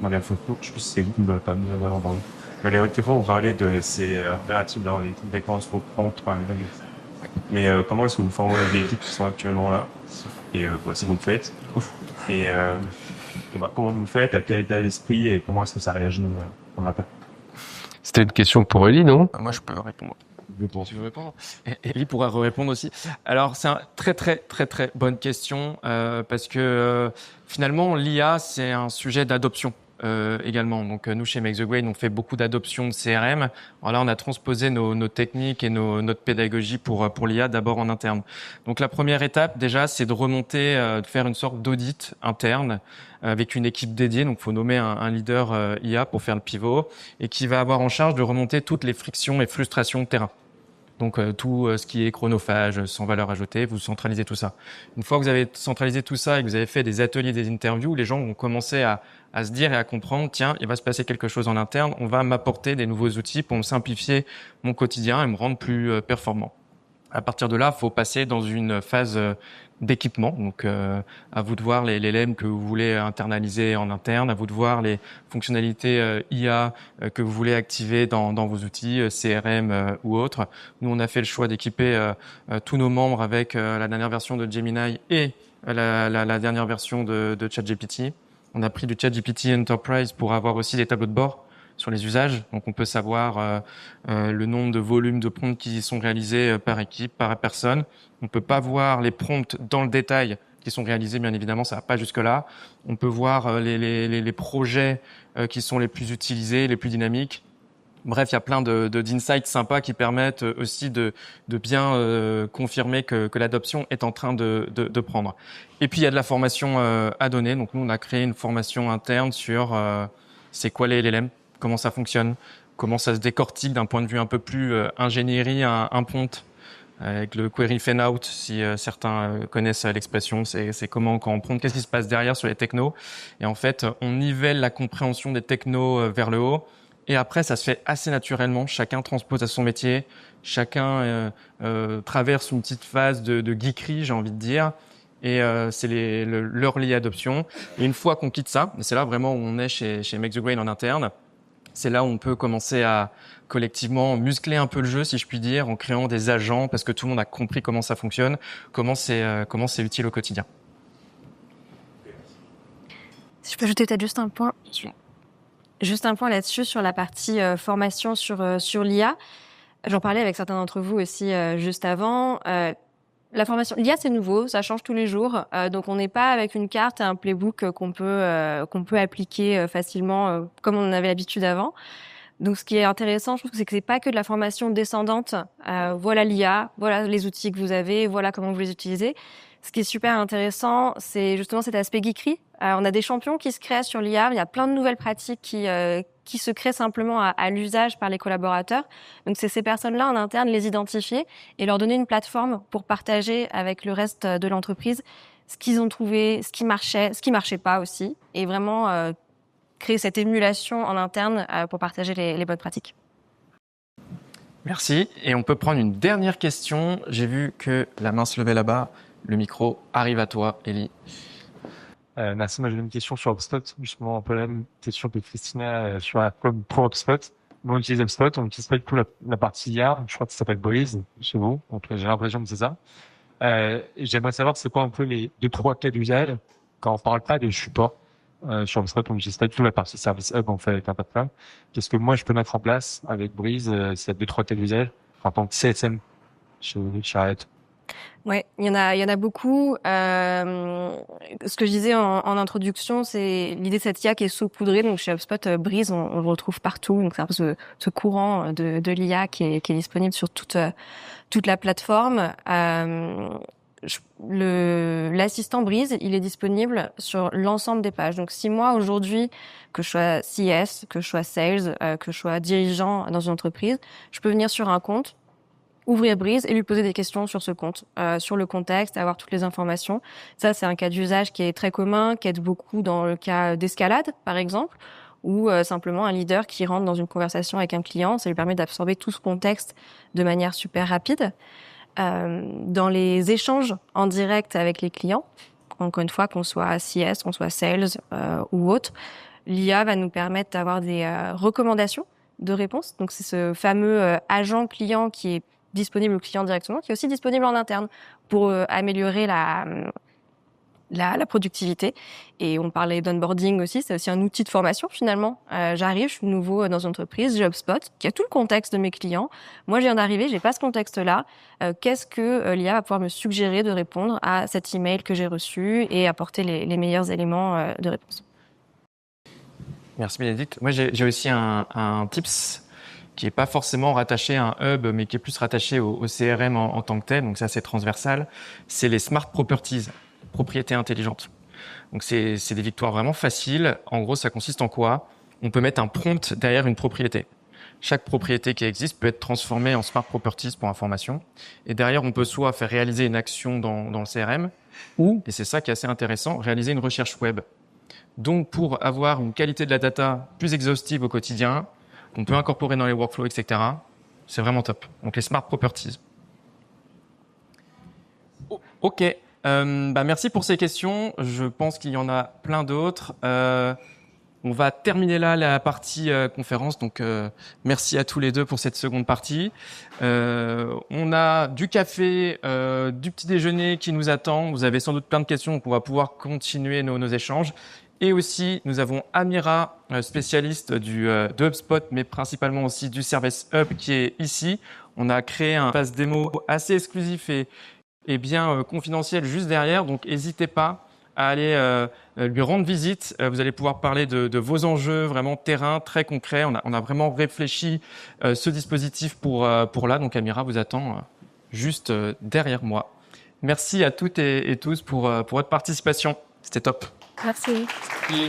Marianne Faucourt, je sais plus si c'est vous qui ne pas mis en avant. Mais les fois, vous parlez de ces impératifs dans les compétences pour prendre. Mais comment est-ce que vous formez les équipes qui sont actuellement là? Et si vous le faites. Et comment vous le faites, à quel état d'esprit et comment est-ce que ça réagit en appel? C'était une question pour Ellie, non? Moi, je peux répondre. Tu veux répondre? Et Ellie pourra répondre aussi. Alors, c'est une très bonne question parce que finalement, l'IA, c'est un sujet d'adoption également. Donc, nous, chez Make the Grade, on fait beaucoup d'adoption de CRM. Alors là, on a transposé nos techniques et notre pédagogie pour l'IA d'abord en interne. Donc, la première étape, déjà, c'est de remonter, de faire une sorte d'audit interne avec une équipe dédiée. Donc, faut nommer un leader IA pour faire le pivot et qui va avoir en charge de remonter toutes les frictions et frustrations de terrain. Donc tout ce qui est chronophage, sans valeur ajoutée, vous centralisez tout ça. Une fois que vous avez centralisé tout ça et que vous avez fait des ateliers, des interviews, les gens vont commencer à se dire et à comprendre, tiens, il va se passer quelque chose en interne, on va m'apporter des nouveaux outils pour me simplifier mon quotidien et me rendre plus performant. À partir de là, il faut passer dans une phase d'équipement. Donc, à vous de voir les LLM que vous voulez internaliser en interne, à vous de voir les fonctionnalités IA que vous voulez activer dans vos outils, CRM ou autres. Nous, on a fait le choix d'équiper tous nos membres avec la dernière version de Gemini et la dernière version de ChatGPT. On a pris du ChatGPT Enterprise pour avoir aussi des tableaux de bord sur les usages. Donc, on peut savoir le nombre de volumes de prompts qui sont réalisés par équipe, par personne. On peut pas voir les prompts dans le détail qui sont réalisés, bien évidemment, ça va pas jusque-là. On peut voir les projets qui sont les plus utilisés, les plus dynamiques. Bref, il y a plein d'insights sympas qui permettent aussi de bien confirmer que l'adoption est en train de prendre. Et puis, il y a de la formation à donner. Donc, nous, on a créé une formation interne sur c'est quoi les LLM, comment ça fonctionne, comment ça se décortique d'un point de vue un peu plus ingénierie, un prompt, avec le query fan out, si certains connaissent l'expression, c'est comment quand on prompt, qu'est-ce qui se passe derrière sur les technos. Et en fait, on nivelle la compréhension des technos vers le haut. Et après, ça se fait assez naturellement. Chacun transpose à son métier. Chacun traverse une petite phase de geekerie, j'ai envie de dire. Et c'est l'early adoption. Et une fois qu'on quitte ça, et c'est là vraiment où on est chez Make the Grade en interne, C'est là où on peut commencer à collectivement muscler un peu le jeu, si je puis dire, en créant des agents, parce que tout le monde a compris comment ça fonctionne, comment c'est utile au quotidien. Si je peux ajouter peut-être juste un point. Bien sûr. Juste un point là-dessus sur la partie formation sur l'IA. J'en parlais avec certains d'entre vous aussi juste avant. La formation, l'IA c'est nouveau, ça change tous les jours, donc on n'est pas avec une carte et un playbook qu'on peut appliquer facilement comme on en avait l'habitude avant. Donc ce qui est intéressant, je trouve, c'est que c'est pas que de la formation descendante. Voilà l'IA, voilà les outils que vous avez, voilà comment vous les utilisez. Ce qui est super intéressant, c'est justement cet aspect geekery. On a des champions qui se créent sur l'IA. Il y a plein de nouvelles pratiques qui se créent simplement à l'usage par les collaborateurs. Donc, c'est ces personnes-là en interne, les identifier et leur donner une plateforme pour partager avec le reste de l'entreprise ce qu'ils ont trouvé, ce qui marchait pas aussi, et vraiment créer cette émulation en interne pour partager les bonnes pratiques. Merci. Et on peut prendre une dernière question. J'ai vu que la main se levait là-bas. Le micro arrive à toi, Elie. Merci. Moi, j'ai une question sur HubSpot, justement, un peu la même question que Christina sur la com pour HubSpot. Nous, on utilise HubSpot, on utilise pas du tout la partie IA. Je crois que ça s'appelle Breeze chez vous. Donc, j'ai l'impression que c'est ça. J'aimerais savoir c'est quoi un peu les 2-3 cas d'usage quand on parle pas de support. Sur HubSpot, on n'utilise pas du tout la partie Service Hub, on fait avec un plateforme. Qu'est-ce que moi, je peux mettre en place avec Breeze, s'il y a 2-3 cas d'usage en tant que CSM chez Arrête. Ouais, il y en a beaucoup. Ce que je disais en introduction, c'est l'idée de cette IA qui est saupoudrée. Donc chez HubSpot, Breeze, on le retrouve partout. Donc c'est un peu ce courant de l'IA qui est disponible sur toute la plateforme. L'assistant Breeze, il est disponible sur l'ensemble des pages. Donc si moi aujourd'hui, que je sois CS, que je sois sales, que je sois dirigeant dans une entreprise, je peux venir sur un compte, ouvrir Breeze et lui poser des questions sur ce compte, sur le contexte, avoir toutes les informations. Ça, c'est un cas d'usage qui est très commun, qui aide beaucoup dans le cas d'escalade, par exemple, ou simplement un leader qui rentre dans une conversation avec un client. Ça lui permet d'absorber tout ce contexte de manière super rapide. Dans les échanges en direct avec les clients, encore une fois, qu'on soit CS, qu'on soit sales ou autre, l'IA va nous permettre d'avoir des recommandations de réponses. Donc, c'est ce fameux agent client qui est disponible au client directement, qui est aussi disponible en interne pour améliorer la productivité. Et on parlait d'onboarding aussi, c'est aussi un outil de formation finalement. J'arrive, je suis nouveau dans une entreprise, j'ai HubSpot, qui a tout le contexte de mes clients. Moi, je viens d'arriver, j'ai pas ce contexte-là. Qu'est-ce que l'IA va pouvoir me suggérer de répondre à cet email que j'ai reçu et apporter les meilleurs éléments de réponse. Merci Bénédicte. Moi, j'ai aussi un tips qui est pas forcément rattaché à un hub, mais qui est plus rattaché au CRM en tant que tel. Donc ça, c'est transversal. C'est les smart properties, propriétés intelligentes. Donc c'est des victoires vraiment faciles. En gros, ça consiste en quoi? On peut mettre un prompt derrière une propriété. Chaque propriété qui existe peut être transformée en smart properties pour information. Et derrière, on peut soit faire réaliser une action dans le CRM, ou, et c'est ça qui est assez intéressant, réaliser une recherche web. Donc, pour avoir une qualité de la data plus exhaustive au quotidien, on peut incorporer dans les workflows, etc. C'est vraiment top. Donc, les smart properties. Ok. Merci pour ces questions. Je pense qu'il y en a plein d'autres. On va terminer là la partie conférence. Donc, merci à tous les deux pour cette seconde partie. On a du café, du petit déjeuner qui nous attend. Vous avez sans doute plein de questions, donc on va pouvoir continuer nos échanges. Et aussi, nous avons Amira, spécialiste de HubSpot, mais principalement aussi du Service Hub, qui est ici. On a créé un pass démo assez exclusif et bien confidentiel juste derrière. Donc, n'hésitez pas à aller lui rendre visite. Vous allez pouvoir parler de vos enjeux vraiment terrain, très concrets. On a vraiment réfléchi ce dispositif pour là. Donc, Amira vous attend juste derrière moi. Merci à toutes et tous pour votre participation. C'était top. Merci. Merci.